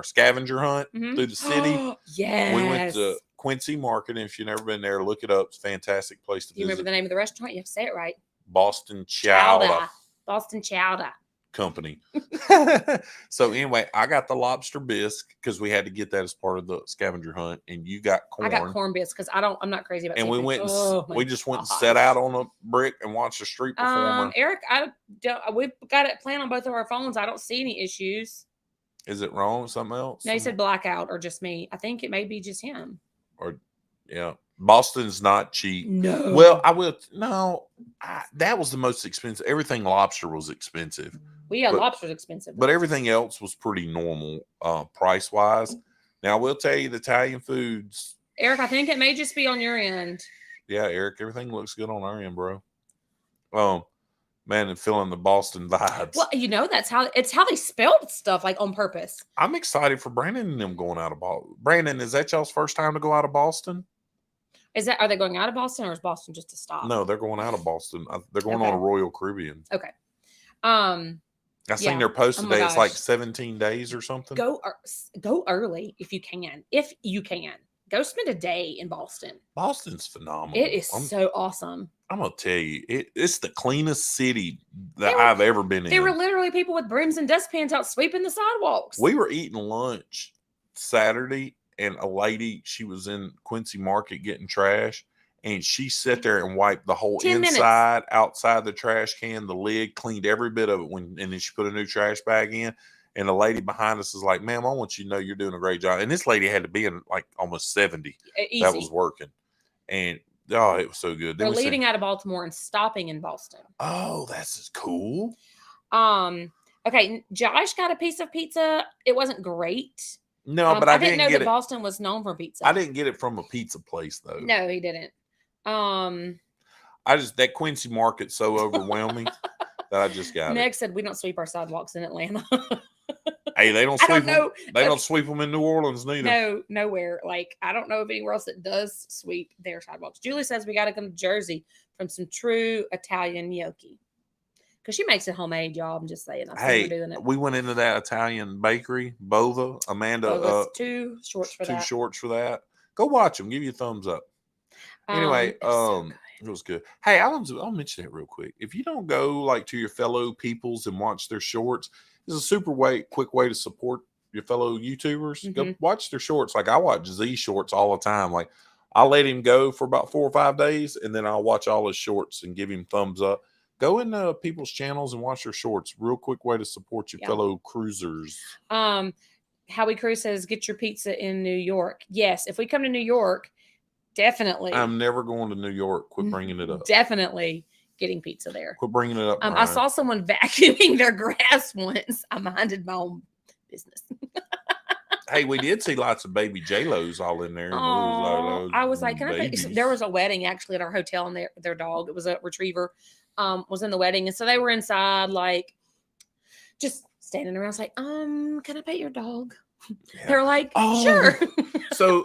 scavenger hunt through the city. Yes. We went to Quincy Market. And if you've never been there, look it up. It's a fantastic place to visit. You remember the name of the restaurant? You have to say it right. Boston Chowder. Boston Chowder Company. So anyway, I got the lobster bisque because we had to get that as part of the scavenger hunt, and you got corn. I got corn biscuits because I'm not crazy about. And seafood. we just went and sat out on a brick and watched a street performer. Eric, we've got it planned on both of our phones. I don't see any issues. Is it wrong? Something else? No, he said blackout or just me. I think it may be just him. Or yeah, Boston's not cheap. No. Well, I will. No, that was the most expensive. Everything lobster was expensive. Lobster's expensive. But everything else was pretty normal price wise. Now, I will tell you, the Italian foods. Eric, I think it may just be on your end. Yeah, Eric, everything looks good on our end, bro. Man, and feeling the Boston vibes. Well, that's how they spelled stuff like on purpose. I'm excited for Brandon and them going out of Boston. Brandon, is that y'all's first time to go out of Boston? Are they going out of Boston or is Boston just a stop? No, they're going out of Boston. They're going on a Royal Caribbean. Okay. I seen their post today. It's like 17 days or something. Go early if you can. If you can, go spend a day in Boston. Boston's phenomenal. It is so awesome. I'm gonna tell you, it's the cleanest city that I've ever been in. There were literally people with brooms and dustpans out sweeping the sidewalks. We were eating lunch Saturday, and a lady, she was in Quincy Market getting trash. And she sat there and wiped the whole inside, outside the trash can, the lid, cleaned every bit of it. And then she put a new trash bag in. And the lady behind us is like, ma'am, I want you to know you're doing a great job. And this lady had to be in like almost 70. Easy. That was working. And it was so good. They're leaving out of Baltimore and stopping in Boston. Oh, that's cool. Okay, Josh got a piece of pizza. It wasn't great. No, but I didn't know that Boston was known for pizza. I didn't get it from a pizza place though. No, he didn't. That Quincy Market's so overwhelming that I just got Meg said we don't sweep our sidewalks in Atlanta. Hey, they don't sweep them. They don't sweep them in New Orleans neither. No, nowhere. Like, I don't know of anywhere else that does sweep their sidewalks. Julie says we got to come to Jersey from some true Italian gnocchi. Because she makes it homemade, y'all. I'm just saying. Hey, we went into that Italian bakery, Bova. Amanda. Too shorts for that. Go watch them. Give you a thumbs up. Anyway, it was good. Hey, I'll mention it real quick. If you don't go like to your fellow peoples and watch their shorts, it's a quick way to support your fellow YouTubers. Mm-hmm. Go watch their shorts. Like I watch Z shorts all the time. Like I'll let him go for about 4 or 5 days, and then I'll watch all his shorts and give him thumbs up. Go into people's channels and watch their shorts. Real quick way to support your fellow cruisers. Howie Cruz says, get your pizza in New York. Yes, if we come to New York, definitely. I'm never going to New York. Quit bringing it up. Definitely getting pizza there. Quit bringing it up. I saw someone vacuuming their grass once. I minded my own business. Hey, we did see lots of baby J-Los all in there. I was like, there was a wedding actually at our hotel, and their dog, it was a retriever, was in the wedding. And so they were inside, like, just standing around. I was like, can I pet your dog? Yeah. They're like, sure. So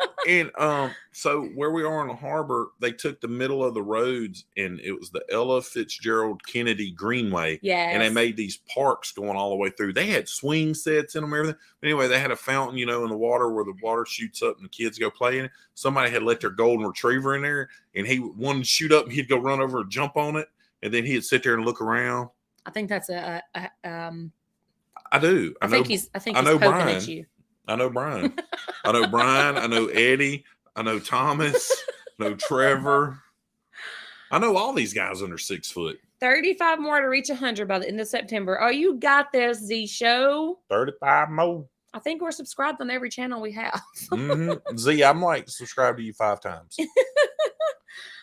where we are in the harbor, they took the middle of the roads, and it was the Ella Fitzgerald Kennedy Greenway. Yeah. And they made these parks going all the way through. They had swing sets in them, everything. But anyway, they had a fountain, in the water where the water shoots up and the kids go play in it. Somebody had let their golden retriever in there, and he wanted to shoot up, and he'd go run over and jump on it. And then he'd sit there and look around. I think that's I do. I think he's I poking know Brian. at you. I know Brian. I know Brian. I know Eddie. I know Thomas. I know Trevor. I know all these guys under 6 foot. 35 more to reach 100 by the end of September. Oh, you got this, Z Show. 35 more. I think we're subscribed on every channel we have. Z, I'm like subscribed to you 5 times.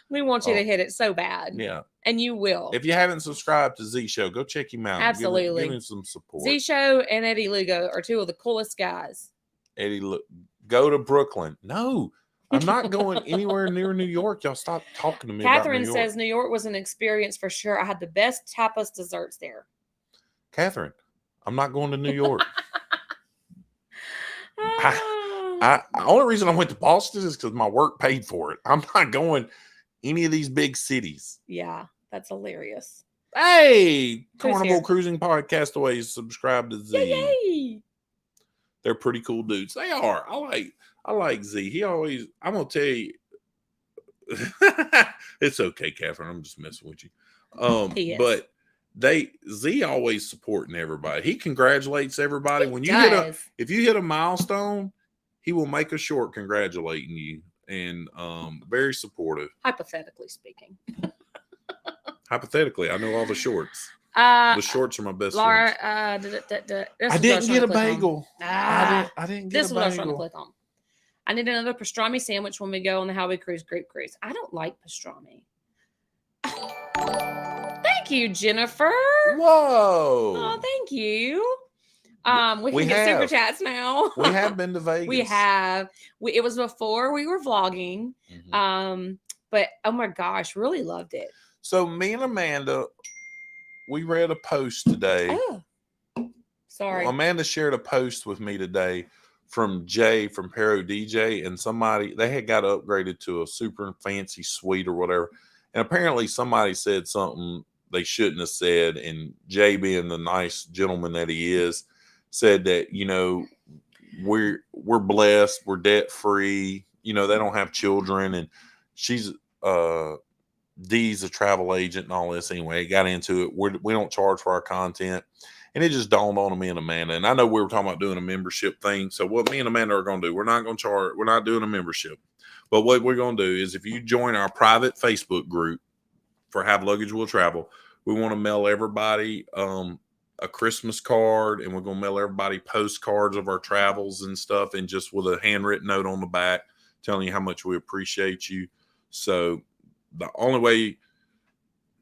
We want you to hit it so bad. Yeah. And you will. If you haven't subscribed to Z Show, go check him out. Absolutely. Give him some support. Z Show and Eddie Lugo are 2 of the coolest guys. Eddie, go to Brooklyn. No, I'm not going anywhere near New York. Y'all stop talking to me Catherine about New York. says New York was an experience for sure. I had the best tapas desserts there. Catherine, I'm not going to New York. The only reason I went to Boston is because my work paid for it. I'm not going any of these big cities. Yeah, that's hilarious. Hey, Carnival Cruising Podcast Aways, subscribe to Z. Yay! They're pretty cool dudes. They are. I like Z. He always, I'm gonna tell you, it's okay, Catherine. I'm just messing with you. But Z always supporting everybody. He congratulates everybody. If you hit a milestone, he will make a short congratulating you, and very supportive. Hypothetically speaking. Hypothetically, I know all the shorts. The shorts are my best Laura, friends. I didn't get a bagel. I didn't get a bagel. This is what I was trying to click on. I need another pastrami sandwich when we go on the How We Cruise group cruise. I don't like pastrami. Thank you, Jennifer. Whoa. Oh, thank you. We can get super chats now. We have been to Vegas. We have. It was before we were vlogging. Mm-hmm. But oh my gosh, really loved it. So me and Amanda, we read a post today. Oh, sorry. Well, Amanda shared a post with me today from Jay from Pero DJ, and they had got upgraded to a super fancy suite or whatever. And apparently somebody said something they shouldn't have said. And Jay, being the nice gentleman that he is, said that, we're blessed, we're debt free, they don't have children, and she's Dee's a travel agent and all this. Anyway, got into it. We don't charge for our content. And it just dawned on me and Amanda. And I know we were talking about doing a membership thing. So what me and Amanda are going to do, we're not going to charge. We're not doing a membership. But what we're going to do is if you join our private Facebook group for Have Luggage Will Travel, we want to mail everybody a Christmas card. And we're going to mail everybody postcards of our travels and stuff. And just with a handwritten note on the back telling you how much we appreciate you. So the only way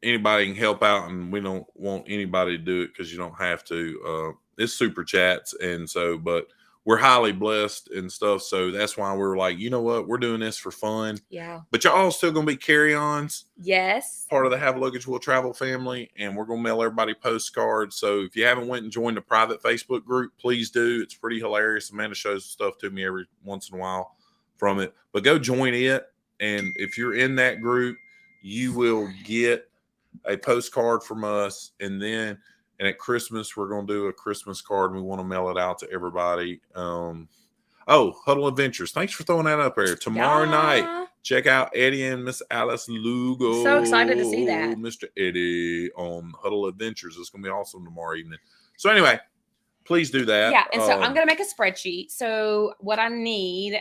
anybody can help out, and we don't want anybody to do it because you don't have to, it's super chats. And so, but we're highly blessed and stuff. So that's why we're like, you know what? We're doing this for fun. Yeah. But y'all still going to be carry-ons. Yes. Part of the Have Luggage Will Travel family. And we're going to mail everybody postcards. So if you haven't went and joined the private Facebook group, please do. It's pretty hilarious. Amanda shows stuff to me every once in a while from it. But go join it. And if you're in that group, you will get a postcard from us. And at Christmas, we're going to do a Christmas card, and we want to mail it out to everybody. Huddle Adventures. Thanks for throwing that up there. Tomorrow night, check out Eddie and Miss Alice Lugo. So excited to see that. Mr. Eddie on Huddle Adventures. It's going to be awesome tomorrow evening. So anyway, please do that. Yeah, and so I'm going to make a spreadsheet. So what I need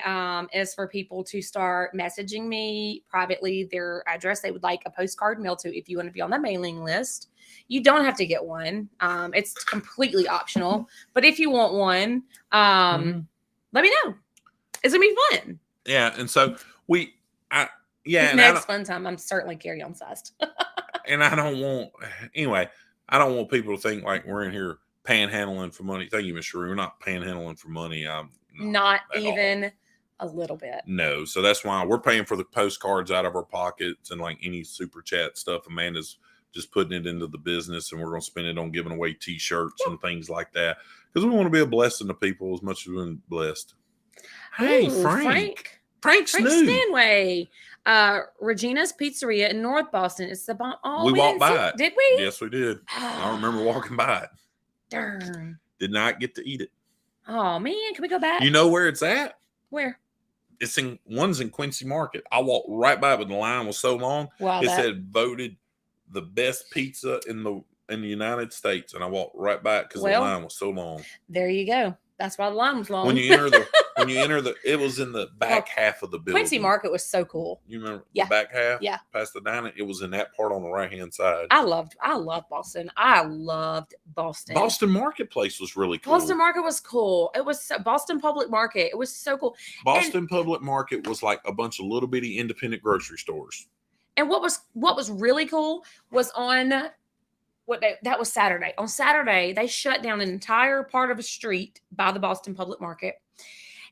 is for people to start messaging me privately their address they would like a postcard mailed to. If you want to be on the mailing list, you don't have to get one. It's completely optional. But if you want one, let me know. It's going to be fun. Yeah, and so next fun time, I'm certainly carry-on sized. And I don't want people to think like we're in here panhandling for money. Thank you, Miss Sheree. We're not panhandling for money. Not even a little bit. No. So that's why we're paying for the postcards out of our pockets, and like any super chat stuff, Amanda's just putting it into the business, and we're going to spend it on giving away t-shirts and things like that. Because we want to be a blessing to people as much as we've been blessed. Hey, Frank Stanway. Regina's Pizzeria in North Boston. It's the bomb. Oh, we walked by it. Did we? Yes, we did. I remember walking by it. Darn. Did not get to eat it. Oh man, can we go back? You know where it's at? Where? One's in Quincy Market. I walked right by it, but the line was so long. Wow, it said voted the best pizza in the in the United States, and I walked right back because the line was so long. There you go. That's why the line was long. When you enter it was in the back half of the building. Quincy Market was so cool. You remember the back half? Yeah. Past the dining, it was in that part on the right-hand side. I loved Boston. I loved Boston. Boston Marketplace was really cool. Boston Market was cool. It was Boston Public Market. It was so cool. Boston Public Market was like a bunch of little bitty independent grocery stores. And what was really cool was on that was Saturday. On Saturday, they shut down an entire part of a street by the Boston Public Market.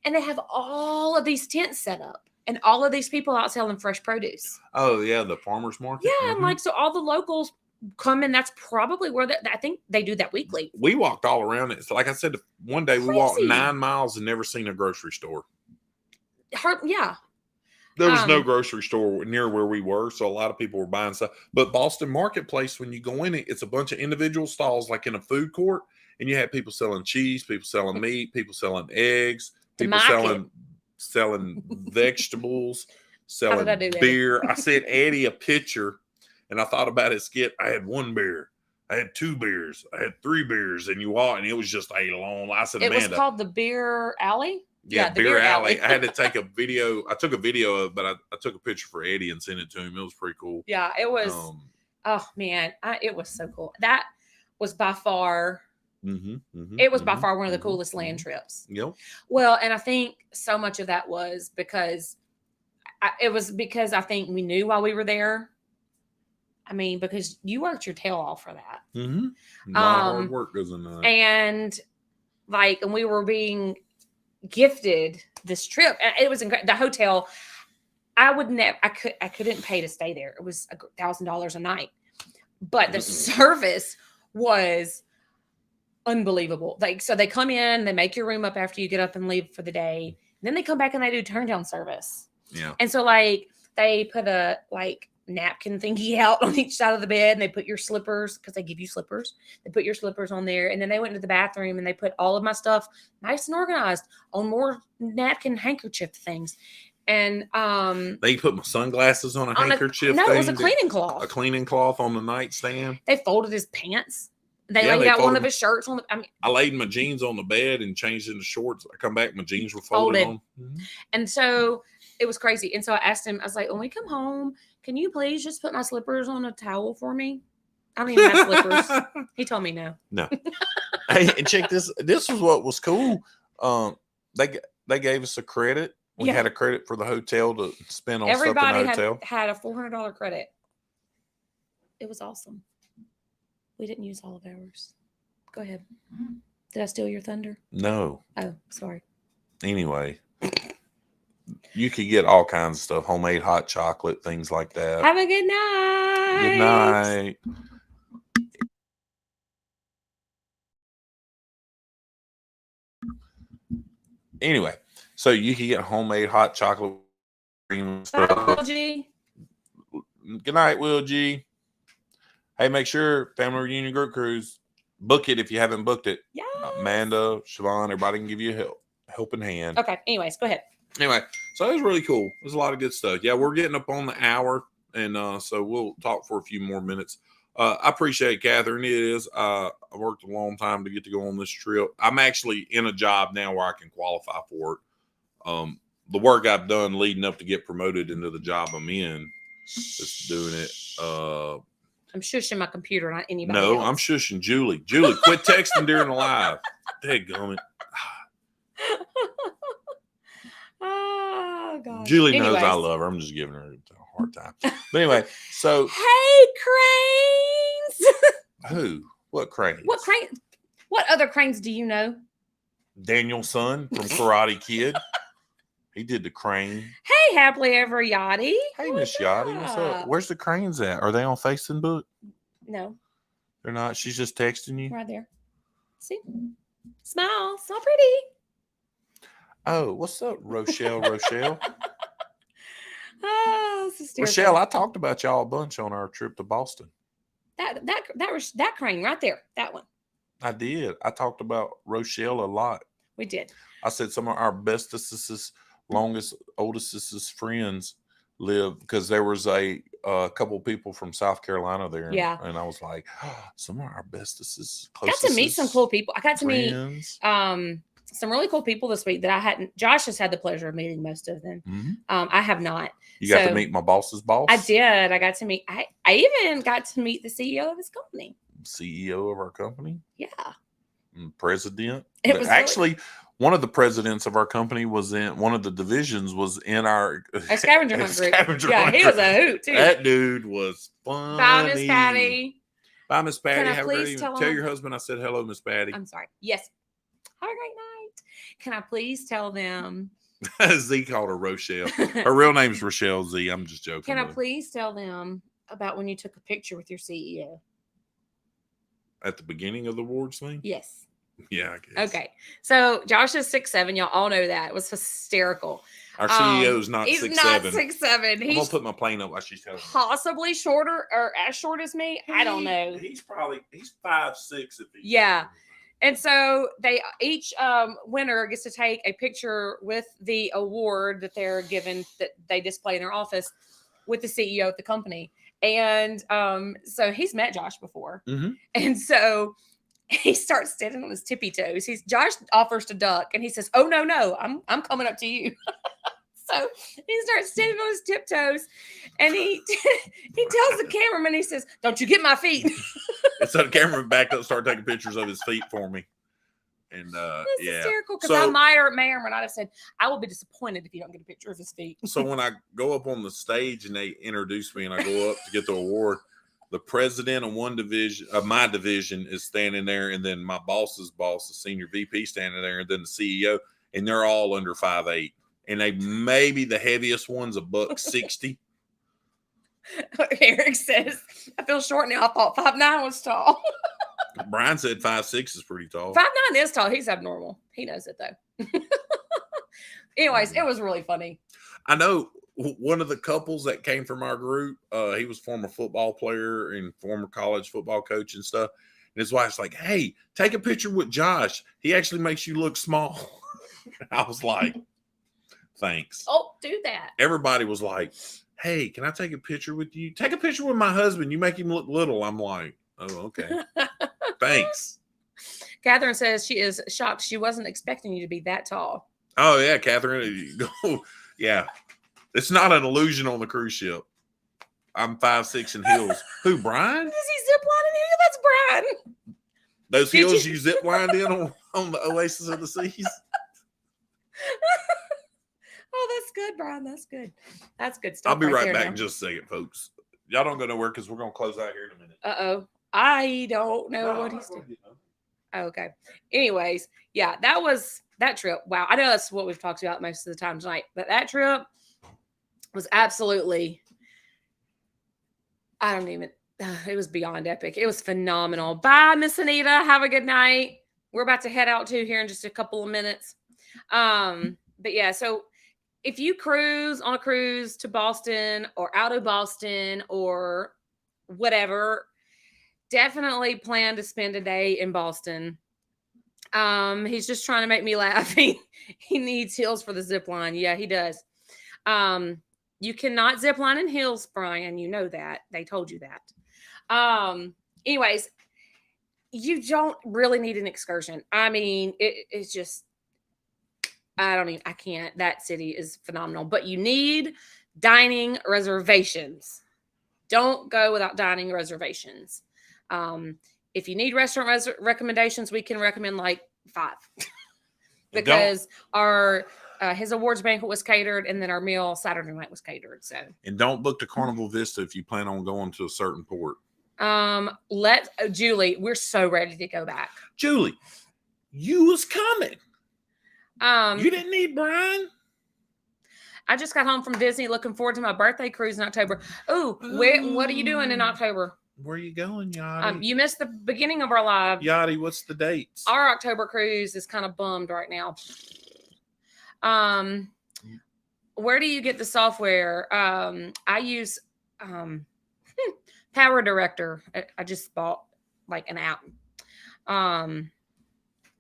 And they have all of these tents set up and all of these people out selling fresh produce. Oh, yeah, the farmer's market. Yeah, I'm like, so all the locals come in. That's probably where I think they do that weekly. We walked all around it. So like I said, one day we walked 9 miles and never seen a grocery store. Yeah. There was no grocery store near where we were, so a lot of people were buying stuff. But Boston Marketplace, when you go in it, it's a bunch of individual stalls like in a food court, and you have people selling cheese, people selling meat, people selling eggs, people selling vegetables, selling beer. I sent Eddie a picture, and I thought about his skit. I had 1 beer. I had 2 beers. I had 3 beers, and you walk, and it was just a long. I said, Amanda, it was called the Beer Alley. Yeah, Beer Alley. I had to take a video. I took a video of it, but I took a picture for Eddie and sent it to him. It was pretty cool. Yeah, it was. Oh man, it was so cool. That was by far. It was by far one of the coolest land trips. Yep. Well, and I think so much of that was because I think we knew while we were there. I mean, because you worked your tail off for that. A lot of hard work goes into that. And we were being gifted this trip. It was incredible. The hotel, I couldn't pay to stay there. It was $1,000 a night, but the service was unbelievable. So they come in, they make your room up after you get up and leave for the day. And then they come back and they do turn down service. Yeah. And so they put a napkin thingy out on each side of the bed, and they put your slippers, because they give you slippers. They put your slippers on there, and then they went into the bathroom and they put all of my stuff nice and organized on more napkin handkerchief things. And they put my sunglasses on a handkerchief. No, it was a cleaning cloth. A cleaning cloth on the nightstand. They folded his pants. They laid out one of his shirts on the. I laid my jeans on the bed and changed into shorts. I come back, my jeans were folded. On. And so it was crazy. And so I asked him, I was like, when we come home, can you please just put my slippers on a towel for me? I don't even have slippers. He told me no. No. Hey, and check this. This was what was cool. They gave us a credit. We had a credit for the hotel to spend on stuff in the hotel. Had a $400 credit. It was awesome. We didn't use all of ours. Go ahead. Did I steal your thunder? No. Oh, sorry. Anyway. You could get all kinds of stuff, homemade hot chocolate, things like that. Have a good night. Good night. Anyway, so you can get homemade hot chocolate cream stuff. Bye, Will G. Good night, Will G. Hey, make sure Family Reunion Group Cruise, book it if you haven't booked it. Yeah. Amanda, Siobhan, everybody can give you a helping hand. Okay. Anyways, go ahead. Anyway, so it was really cool. There's a lot of good stuff. Yeah, we're getting up on the hour, and so we'll talk for a few more minutes. I appreciate Catherine. It is. I worked a long time to get to go on this trip. I'm actually in a job now where I can qualify for it. The work I've done leading up to get promoted into the job I'm in, just doing it. I'm shushing my computer, not anybody No, else. I'm shushing Julie. Julie, quit texting during the live. Dadgummit. Oh, God. Julie knows I love her. I'm just giving her a hard time. But anyway, so. Hey, cranes. Who? What cranes? What crane? What other cranes do you know? Daniel's son from Karate Kid. He did the crane. Hey, happily ever Yachty. Hey, Miss Yachty. What's up? Where's the cranes at? Are they on Facebook? No. They're not. She's just texting you. Right there. See? Smile. So pretty. Oh, what's up, Rochelle? Rochelle. Oh, this is Rochelle, I talked about y'all a bunch on our trip to Boston. That crane right there. That one. I did. I talked about Rochelle a lot. We did. I said some of our bestest, longest, oldest friends live because there was a couple people from South Carolina there. Yeah. And I was like, some of our bestest, Got to meet some cool people. I got to meet some really cool people this week that I hadn't. Josh has had the pleasure of meeting most of them. I have not. You got to meet my boss's boss? I did. I got to meet, I even got to meet the CEO of his company. CEO of our company? Yeah. President? It was actually really... one of the presidents of our company was in one of the divisions was in our scavenger hunt group. Yeah, he was a hoot too. That dude was funny. Bye, Miss Patty. Bye, Miss Patty. Can I Have please tell your husband I said hello, Miss Patty. I'm sorry. Yes. Have a great night. Can I please tell them? Z called her Rochelle. Her real name's Rochelle Z. I'm just joking. Can I please tell them about when you took a picture with your CEO? At the beginning of the awards thing? Yes. Yeah, I guess. Okay. So Josh is 6'7". Y'all all know that. It was hysterical. Our CEO is not 6'7". He's not 6'7". I'm going to put my plane up while she's telling me. Possibly shorter or as short as me. I don't know. He's 5'6" if he's. Yeah. And so they each winner gets to take a picture with the award that they're given that they display in their office with the CEO of the company. And so he's met Josh before. And so he starts standing on his tippy toes. Josh offers to duck and he says, "Oh, no, I'm coming up to you." So he starts standing on his tiptoes and he tells the cameraman, he says, "Don't you get my feet." And so the cameraman backed up and started taking pictures of his feet for me. And it's hysterical because I may or not have said, "I will be disappointed if you don't get a picture of his feet." So when I go up on the stage and they introduce me and I go up to get the award, the president of one division of my division is standing there, and then my boss's boss, the senior VP, standing there, and then the CEO, and they're all under 5'8". And they maybe the heaviest one's $160. Eric says, "I feel short now. I thought 5'9" was tall." Brian said 5'6" is pretty tall. 5'9" is tall. He's abnormal. He knows it though. Anyways, it was really funny. I know one of the couples that came from our group, he was former football player and former college football coach and stuff. And his wife's like, "Hey, take a picture with Josh. He actually makes you look small." I was like, "Thanks." Oh, do that. Everybody was like, "Hey, can I take a picture with you? Take a picture with my husband. You make him look little." I'm like, "Oh, okay." Thanks. Catherine says she is shocked. She wasn't expecting you to be that tall. Oh, yeah, Catherine. Yeah. It's not an illusion on the cruise ship. I'm 5'6" in heels. Who, Brian? Is he ziplining here? That's Brian. Those heels you ziplined in on the Oasis of the Seas? Oh, that's good, Brian. That's good. That's good stuff. I'll be right back in just a second, folks. Y'all don't go nowhere because we're going to close out here in a minute. Uh-oh. I don't know what he's doing. Okay. Anyways, yeah, that trip. Wow. I know that's what we've talked about most of the time tonight, but that trip was absolutely, it was beyond epic. It was phenomenal. Bye, Miss Anita. Have a good night. We're about to head out too here in just a couple of minutes. But yeah, so if you cruise on a cruise to Boston or out of Boston or whatever, definitely plan to spend a day in Boston. He's just trying to make me laugh. He needs heels for the zip line. Yeah, he does. You cannot zip line in heels, Brian. You know that. They told you that. Anyways, you don't really need an excursion. I mean, it's just, I can't. That city is phenomenal. But you need dining reservations. Don't go without dining reservations. If you need restaurant recommendations, we can recommend like 5. Because his awards banquet was catered, and then our meal Saturday night was catered. So, and don't book to Carnival Vista if you plan on going to a certain port. Julie, we're so ready to go back. Julie, you was coming. You didn't need Brian. I just got home from Disney, looking forward to my birthday cruise in October. What are you doing in October? Where are you going, Yachty? You missed the beginning of our live. Yachty, what's the dates? Our October cruise is kind of bummed right now. Where do you get the software? I use Power Director. I just bought like an app. And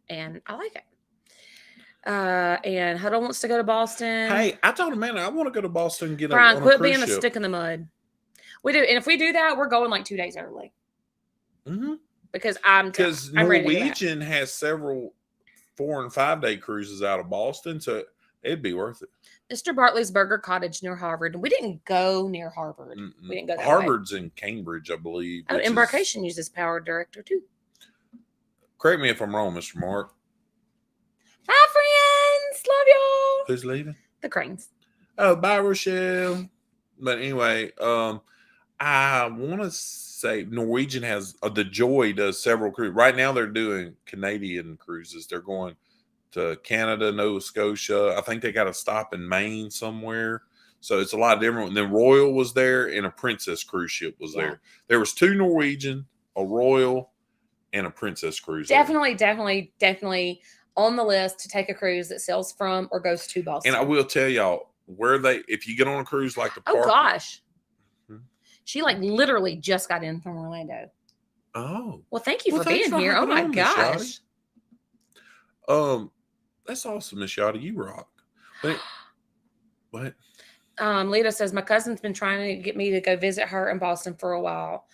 I like it. And Huddle wants to go to Boston. Hey, I told Amanda I want to go to Boston and get Brian, on quit a cruise being a ship. stick in the mud. We do, and if we do that, we're going like 2 days early. Because because Norwegian has several 4 and 5 day cruises out of Boston, so it'd be worth it. Mr. Bartley's Burger Cottage near Harvard. We didn't go near Harvard. We didn't go that Harvard's way. in Cambridge, I believe. Oh, Embarkation uses Power Director too. Correct me if I'm wrong, Mr. Mark. Bye, friends. Love y'all. Who's leaving? The Cranes. Oh, bye, Rochelle. But anyway, I want to say Norwegian has the Joy does several cruises. Right now, they're doing Canadian cruises. They're going to Canada, Nova Scotia. I think they got a stop in Maine somewhere. So it's a lot different. And then Royal was there, and a Princess cruise ship was there. There was 2 Norwegian, a Royal, and a Princess cruise. Definitely on the list to take a cruise that sails from or goes to Boston. And I will tell y'all if you get on a cruise like the Parker. Oh gosh. She like literally just got in from Orlando. Oh. Well, thank you for being here. Oh my gosh. That's awesome, Miss Yachty. You rock. What? Lita says my cousin's been trying to get me to go visit her in Boston for a while.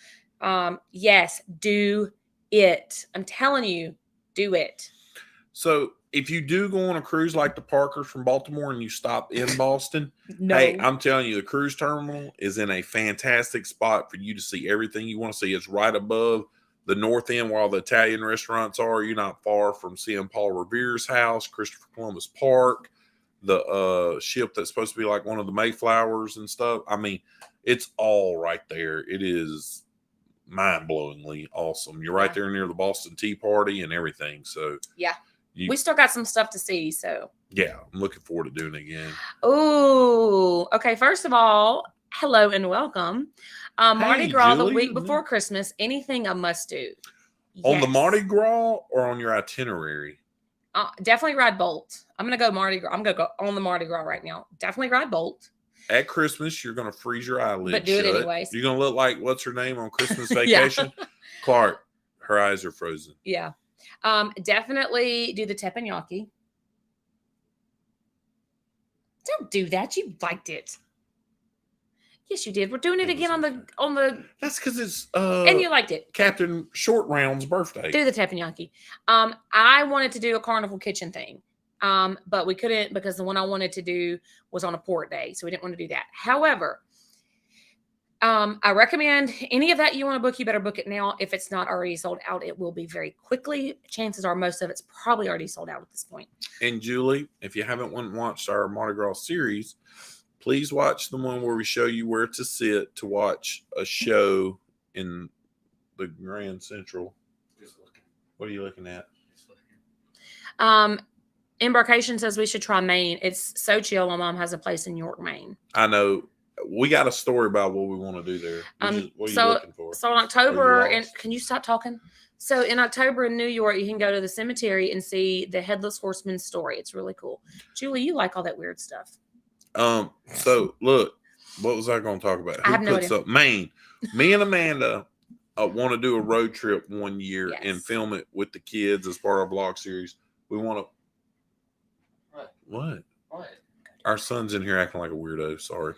Yes, do it. I'm telling you, do it. So if you do go on a cruise like the Parkers from Baltimore and you stop in Boston, hey, I'm telling you, the cruise terminal is in a fantastic spot for you to see everything you want to see. It's right above the north end where all the Italian restaurants are. You're not far from seeing Paul Revere's house, Christopher Columbus Park, the ship that's supposed to be like one of the Mayflowers and stuff. I mean, it's all right there. It is mind-blowingly awesome. You're right there near the Boston Tea Party and everything. So yeah. We still got some stuff to see, so. Yeah, I'm looking forward to doing it again. Oh, okay. First of all, hello and welcome. Mardi Gras Julie, the week before Christmas. Anything a must do? On the Mardi Gras or on your itinerary? Definitely ride Bolt. I'm going to go Mardi Gras. I'm going to go on the Mardi Gras right now. Definitely ride Bolt. At Christmas, you're going to freeze your eyelids but do it anyways. You're going to look like, what's her name on Christmas Vacation? Clark. Her eyes are frozen. Yeah. Definitely do the teppanyaki. Don't do that. You liked it. Yes, you did. We're doing it again on the. That's because it's and you liked it. Captain Short Round's birthday. Do the teppanyaki. I wanted to do a carnival kitchen thing, but we couldn't because the one I wanted to do was on a port day, so we didn't want to do that. However, I recommend any of that you want to book, you better book it now. If it's not already sold out, it will be very quickly. Chances are most of it's probably already sold out at this point. And Julie, if you haven't watched our Mardi Gras series, please watch the one where we show you where to sit to watch a show in the Grand Central. What are you looking at? Embarkation says we should try Maine. It's so chill. My mom has a place in York, Maine. I know. We got a story about what we want to do there. What are you looking for? So in October, and can you stop talking? So in October in New York, you can go to the cemetery and see the Headless Horseman's story. It's really cool. Julie, you like all that weird stuff. So look, what was I going to talk about? I have no idea. Up Maine? Me and Amanda want to do a road trip one year and film it with the kids as part of our vlog series. We want to. What? Our son's in here acting like a weirdo. Sorry.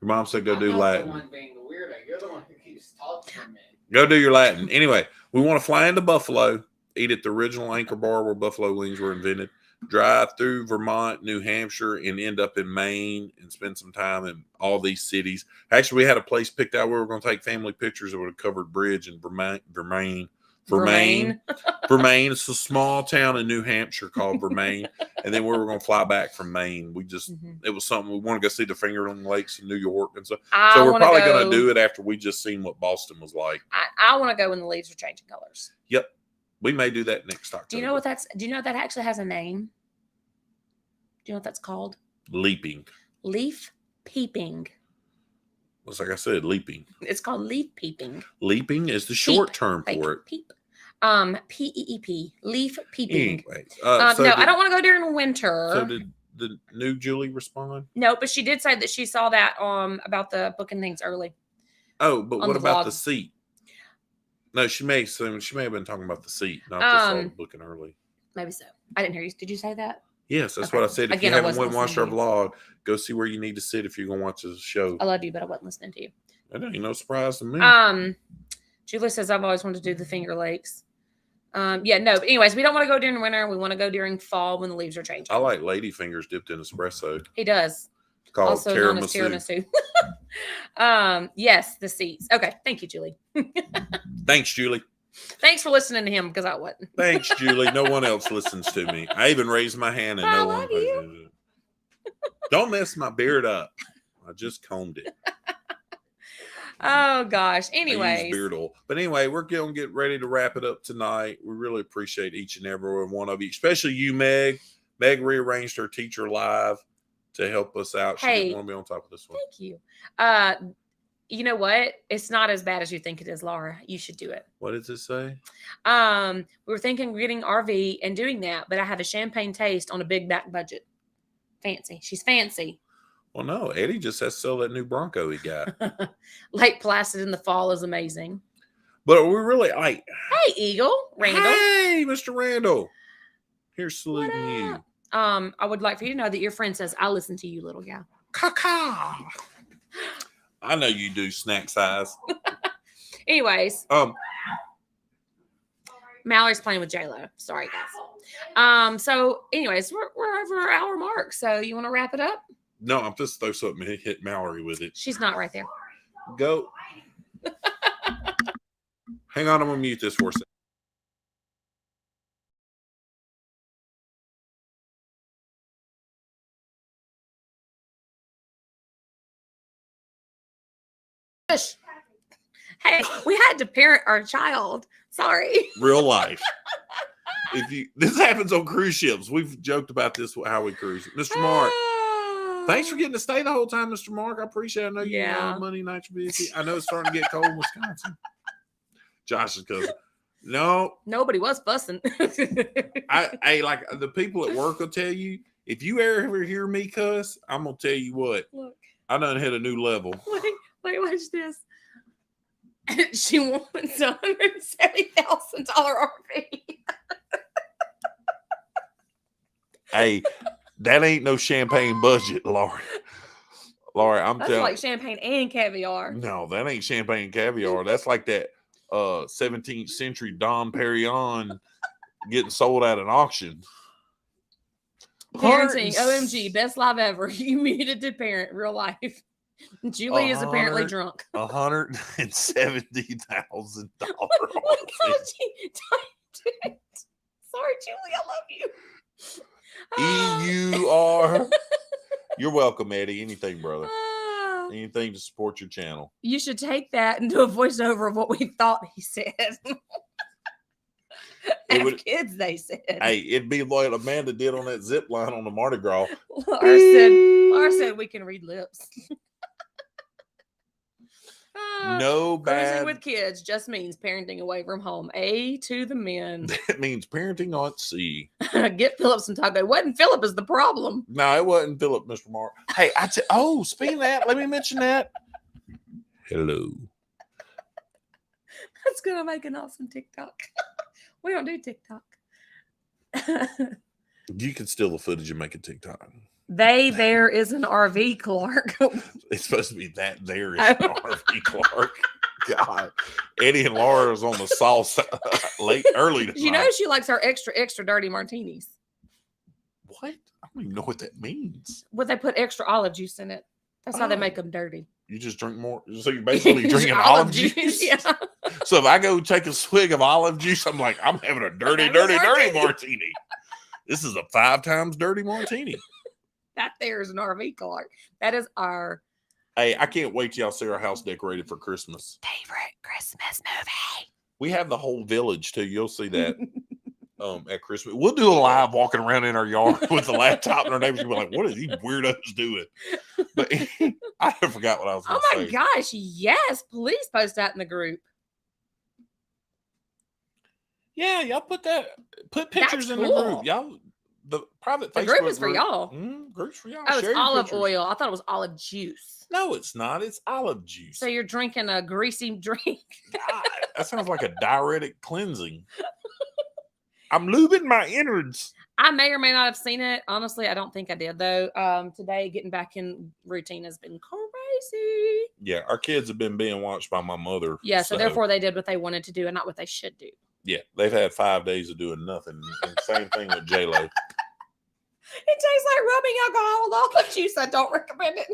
Your mom said go do Latin. I'm not the one being the weirdo. You're the one who keeps talking to me. Go do your Latin. Anyway, we want to fly into Buffalo, eat at the original Anchor Bar where buffalo wings were invented, drive through Vermont, New Hampshire, and end up in Maine and spend some time in all these cities. Actually, we had a place picked out where we were going to take family pictures of a covered bridge in Vermain. It's a small town in New Hampshire called Vermain. And then we were going to fly back from Maine. It was something we want to go see the Fingerling Lakes in New York and stuff. So we're probably going to do it after we just seen what Boston was like. I want to go when the leaves are changing colors. Yep. We may do that next October. Do you know that actually has a name? Do you know what that's called? Leaping. Leaf peeping. It's like I said, leaping. It's called leaf peeping. Leaping is the short term for it. Peep. P-E-E-P. Leaf peeping. Anyway, I don't want to go during winter. So did the new Julie respond? No, but she did say that she saw that about the booking things early. Oh, but what about the seat? No, she may have been talking about the seat, not the booking early. Maybe so. I didn't hear you. Did you say that? Yes, that's Okay. what I said. If Again, you I haven't wasn't watched our listening to vlog, go see where you need to sit if you're going to watch the show. I love you, but I wasn't listening to you. That ain't no surprise to me. Julie says, I've always wanted to do the Finger Lakes. Yeah, no. But anyways, we don't want to go during winter. We want to go during fall when the leaves are changing. I like lady fingers dipped in espresso. He does. Called also known as tiramisu. Yes, the seats. Okay, thank you, Julie. Thanks, Julie. Thanks for listening to him because I wasn't. Thanks, Julie. No one else listens to me. I even raised my hand and no one. Don't mess my beard up. I just combed it. Oh gosh. Anyways, beard oil. But anyway, we're going to get ready to wrap it up tonight. We really appreciate each and every one of you, especially you, Meg. Meg rearranged her teacher live to help us out. She didn't want to be on top of this one. Thank you. You know what? It's not as bad as you think it is, Laura. You should do it. What does it say? We were thinking of getting RV and doing that, but I have a champagne taste on a big back budget. Fancy. She's fancy. Well, no, Eddie just has to sell that new Bronco he got. Lake Placid in the fall is amazing. But we're really like, hey, Eagle, Randall. Hey, Mr. Randall. Here's saluting you. I would like for you to know that your friend says, I listen to you, little gal. Caca. I know you do, snack size. Anyways. Mallory's playing with J-Lo. Sorry, guys. So, anyways, we're over our hour mark. So, you want to wrap it up? No, I'm just throw something and hit Mallory with it. She's not right there. Go. Hang on, I'm going to mute this for a second. Hey, we had to parent our child. Sorry. Real life. This happens on cruise ships. We've joked about this, how we cruise. Mr. Mark, thanks for getting to stay the whole time, Mr. Mark. I appreciate it. I know you know Monday nights are busy. I know it's starting to get cold in Wisconsin. Josh's cousin. No. Nobody was fussing. I like the people at work will tell you, if you ever hear me cuss, I'm going to tell you what. Look. I done hit a new level. Wait, watch this. She wants a $170,000 RV. Hey, that ain't no champagne budget, Laura. Laura, I'm telling you. That's like champagne and caviar. No, that ain't champagne and caviar. That's like that 17th century Dom Perignon getting sold at an auction. Parenting, OMG, best live ever. You muted to parent, real life. Julie is apparently drunk. $170,000. Sorry, Julie, I love you. EUR. You're welcome, Eddie. Anything, brother. Anything to support your channel. You should take that and do a voiceover of what we thought he said. Kids, they said. Hey, it'd be like Amanda did on that zip line on the Mardi Gras. Laura said we can read lips. No bad. Cruising with kids just means parenting away from home. A to the men. That means parenting on sea. Get Philip some taco. It wasn't Philip is the problem. No, it wasn't Philip, Mr. Mark. Hey, speaking of that, let me mention that. Hello. That's gonna make an awesome TikTok. We don't do TikTok. You can steal the footage and make a TikTok. There is an RV, Clark. It's supposed to be that there is an RV, Clark. God. Eddie and Laura was on the sauce early tonight. You know she likes her extra dirty martinis. What? I don't even know what that means. Well, they put extra olive juice in it. That's how they make them dirty. You just drink more. So you're basically drinking olive juice? Yeah. So if I go take a swig of olive juice, I'm like, I'm having a dirty martini. This is a 5 times dirty martini. That there is an RV, Clark. That is our. Hey, I can't wait till y'all see our house decorated for Christmas. Favorite Christmas movie. We have the whole village too. You'll see that at Christmas. We'll do a live walking around in our yard with a laptop, and our neighbors will be like, "What are these weirdos doing?" But I forgot what I was going to say. Oh my gosh! Yes, please post that in the group. Yeah, y'all put pictures in the group. Y'all. The private Facebook group is for y'all. Group's for y'all. Oh, it's olive oil. I thought it was olive juice. No, it's not. It's olive juice. So you're drinking a greasy drink. God, that sounds like a diuretic cleansing. I'm lubing my innards. I may or may not have seen it. Honestly, I don't think I did though. Today getting back in routine has been crazy. Yeah, our kids have been being watched by my mother. Yeah, so therefore they did what they wanted to do and not what they should do. Yeah, they've had 5 days of doing nothing. And same thing with J-Lo. It tastes like rubbing alcohol with all the juice. I don't recommend it.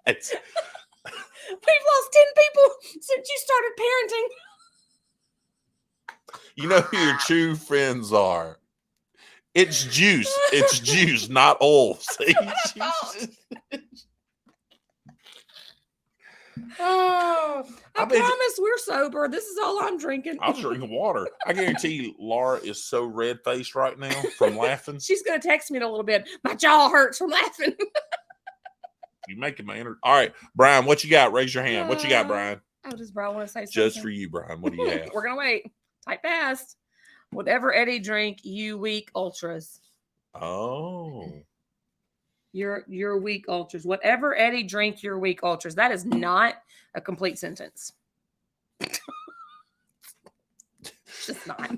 We've lost 10 people since you started parenting. You know who your true friends are. It's juice. It's juice, not oil. See? I promise we're sober. This is all I'm drinking. I'm drinking water. I guarantee you, Laura is so red-faced right now from laughing. She's going to text me in a little bit. My jaw hurts from laughing. You're making my energy. All right, Brian, what you got? Raise your hand. What you got, Brian? Oh, does Brian want to say something? Just for you, Brian. What do you have? We're going to wait. Type fast. Whatever Eddie drink, you weak ultras. Oh. Your weak ultras. Whatever Eddie drink, your weak ultras. That is not a complete sentence. It's just not.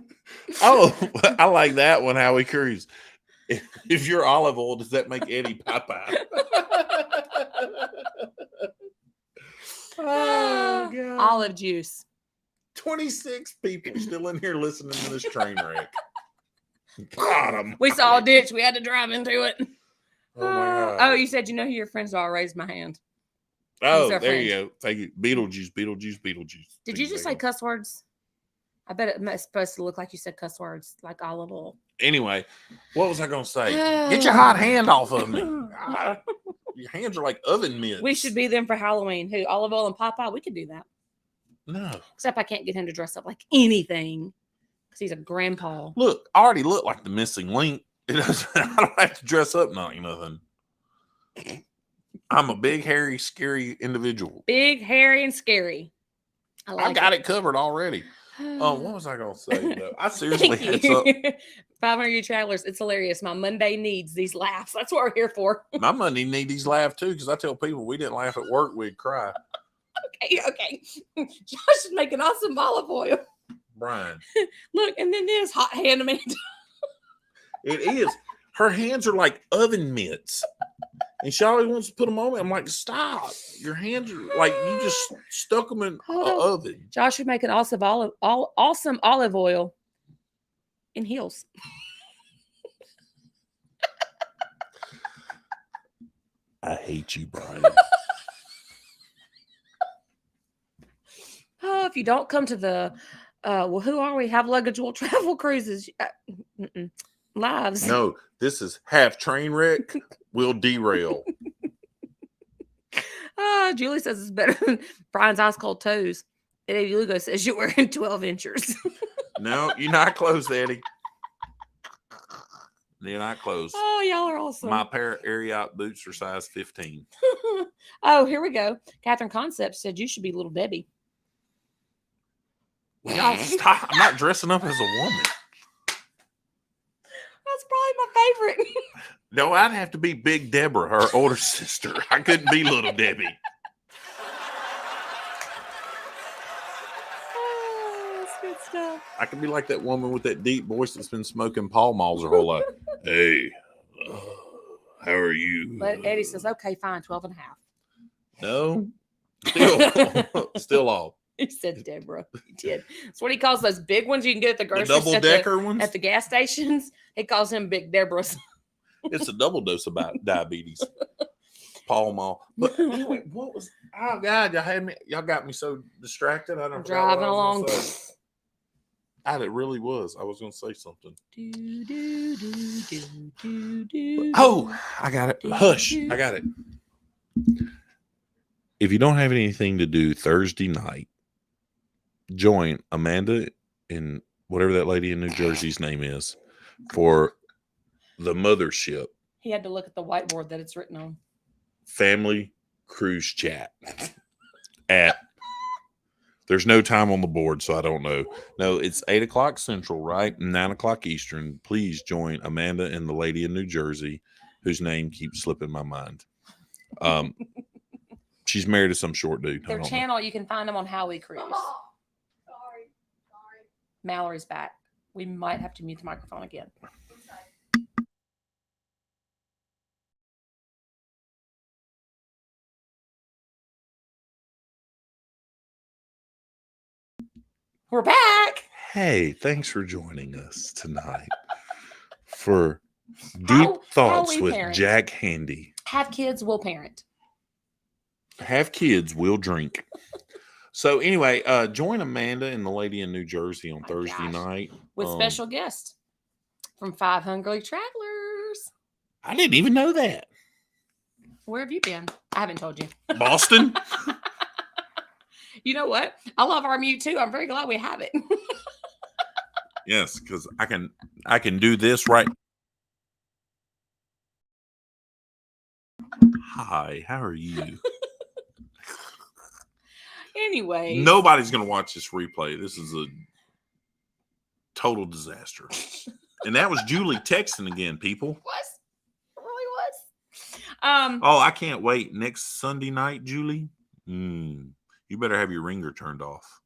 Oh, I like that one, Howie Cruise. If you're olive oil, does that make Eddie Popeye? Oh, God. Olive juice. 26 people still in here listening to this train wreck. Got 'em. We saw a ditch. We had to drive into it. Oh, my God. Oh, you said you know who your friends are. Raise my hand. Oh, there you go. Thank you. Beetlejuice. Did you just say cuss words? I bet it's supposed to look like you said cuss words, like olive oil. Anyway, what was I going to say? Get your hot hand off of me. Your hands are like oven mitts. We should be them for Halloween. Who? Olive oil and Popeye? We could do that. No. Except I can't get him to dress up like anything because he's a grandpa. Look, I already look like the missing link. I don't have to dress up nothing. I'm a big, hairy, scary individual. Big, hairy, and scary. I got it covered already. What was I going to say, though? I seriously had something. 500 travelers. It's hilarious. My Monday needs these laughs. That's what we're here for. My Monday need these laugh, too, because I tell people we didn't laugh at work, we'd cry. Okay. Josh is making awesome olive oil. Brian. Look, and then this hot hand Amanda. It is. Her hands are like oven mitts. And she always wants to put them on me. I'm like, stop. Your hands are like you just stuck them in an oven. Josh would make an awesome olive oil in heels. I hate you, Brian. Oh, if you don't come to the who are we? Have Luggage will travel cruises. Lives. No, this is half train wreck will derail. Julie says it's better than Brian's ice cold toes. Eddie Lugo says you're wearing 12 inches. No, you're not close, Eddie. You're not close. Oh, y'all are awesome. My pair of Ariat boots are size 15. Oh, here we go. Catherine Concept said you should be Little Debbie. Y'all stop. I'm not dressing up as a woman. That's probably my favorite. No, I'd have to be Big Deborah, her older sister. I couldn't be Little Debbie. Oh, that's good stuff. I could be like that woman with that deep voice that's been smoking Pall Malls her whole life. Hey, how are you? But Eddie says, okay, fine, 12 and a half. No, still off. He said Deborah. He did. That's what he calls those big ones you can get at the grocery store. The double-decker ones? At the gas stations. He calls him Big Deborahs. It's a double dose of diabetes. Pall Mall. But anyway, what was... Oh, God, y'all got me so distracted. I don't driving along. It really was. I was going to say something. Oh, I got it. Hush. I got it. If you don't have anything to do Thursday night, join Amanda and whatever that lady in New Jersey's name is for the mothership. He had to look at the whiteboard that it's written on. Family cruise chat. There's no time on the board, so I don't know. No, it's 8 o'clock Central, right? 9 o'clock Eastern. Please join Amanda and the lady in New Jersey, whose name keeps slipping my mind. She's married to some short dude. Their channel, you can find them on How We Cruise. Sorry. Mallory's back. We might have to mute the microphone again. We're back. Hey, thanks for joining us tonight for Deep Thoughts with parent. Jack Handy. Have kids, will parent. Have kids, will drink. So anyway, join Amanda and the lady in New Jersey on Thursday night. With special guests from 5 Hungry Travelers. I didn't even know that. Where have you been? I haven't told you. Boston. You know what? I love our mute too. I'm very glad we have it. Yes, because I can do this right. Hi, how are you? Anyway. Nobody's going to watch this replay. This is a total disaster. And that was Julie texting again, people. It really was. Oh, I can't wait. Next Sunday night, Julie. You better have your ringer turned off.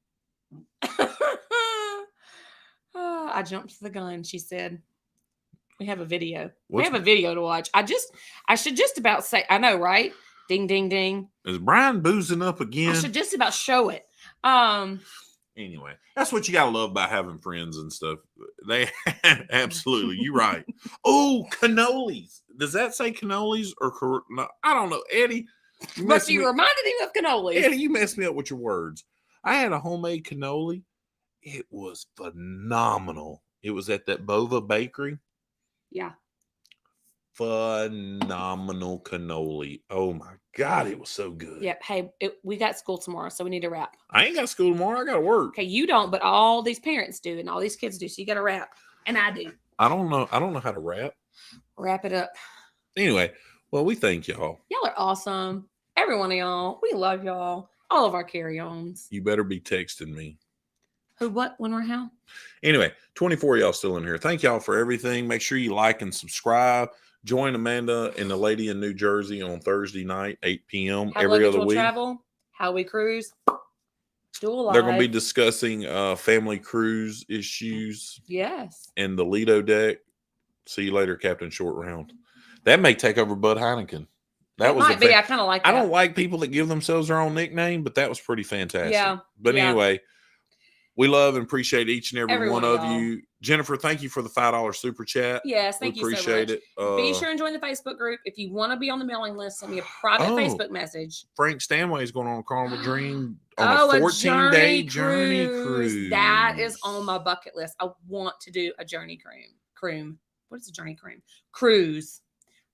I jumped the gun, she said. We have a video. We have a video to watch. I should just about say, I know, right? Ding, ding, ding. Is Brian boozing up again? I should just about show it. Anyway, that's what you got to love about having friends and stuff. They absolutely, you're right. Oh, cannolis. Does that say cannolis or no, I don't know. Eddie. But you reminded him of cannolis. Eddie, you messed me up with your words. I had a homemade cannoli. It was phenomenal. It was at that Bova Bakery. Yeah. Phenomenal cannoli. Oh my God, it was so good. Yep. Hey, we got school tomorrow, so we need to wrap. I ain't got school tomorrow. I got to work. Okay, you don't, but all these parents do, and all these kids do. So you got to wrap, and I do. I don't know how to wrap. Wrap it up. Anyway, well, we thank y'all. Y'all are awesome. Every one of y'all. We love y'all. All of our carry-ons. You better be texting me. Who, what, when, or how? Anyway, 24 y'all still in here. Thank y'all for everything. Make sure you like and subscribe. Join Amanda and the lady in New Jersey on Thursday night, 8 p.m. every other week. Travel, how we cruise. Dual They're going to be discussing family cruise issues. Yes. And the Lido deck. See you later, Captain Short Round. That may take over Bud Heineken. That was might be. I kind of like that. I don't like people that give themselves their own nickname, but that was pretty fantastic. Yeah. But anyway, we love and appreciate each and every one of you. Jennifer, thank you for the $5 super chat. Yes, thank you so much. Appreciate it. Be sure and join the Facebook group. If you want to be on the mailing list, send me a private Facebook message. Frank Stanway is going on a Carnival Dream on a 14-day journey cruise. That is on my bucket list. I want to do a journey cruise. What is a journey cruise?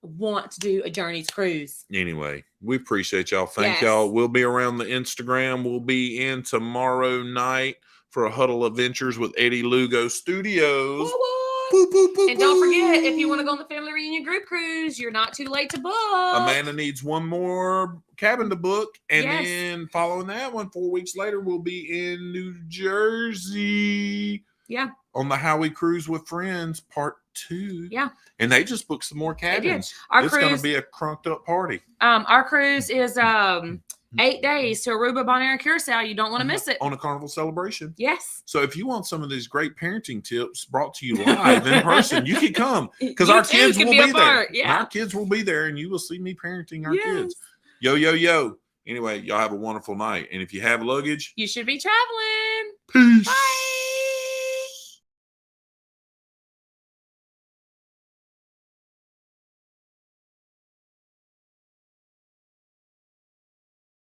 I want to do a journeys cruise. Anyway, we appreciate y'all. Thank y'all. We'll be around the Instagram. We'll be in tomorrow night for a Huddle Adventures with Eddie Lugo Studios. And don't forget, if you want to go on the family reunion group cruise, you're not too late to book. Amanda needs one more cabin to book. And then following that one, 4 weeks later, we'll be in New Jersey. Yeah. On the How We Cruise with Friends Part 2. Yeah. And they just booked some more cabins. It's going to be a crunked up party. Our cruise is 8 days to Aruba, Bonaire, and Curacao. You don't want to miss it. On a Carnival celebration. Yes. So if you want some of these great parenting tips brought to you live in person, you can come. Because our kids will be there. Yeah. Our kids will be there, and you will see me parenting our kids. Yo, yo, yo. Anyway, y'all have a wonderful night. And if you have luggage, you should be traveling. Peace. Bye.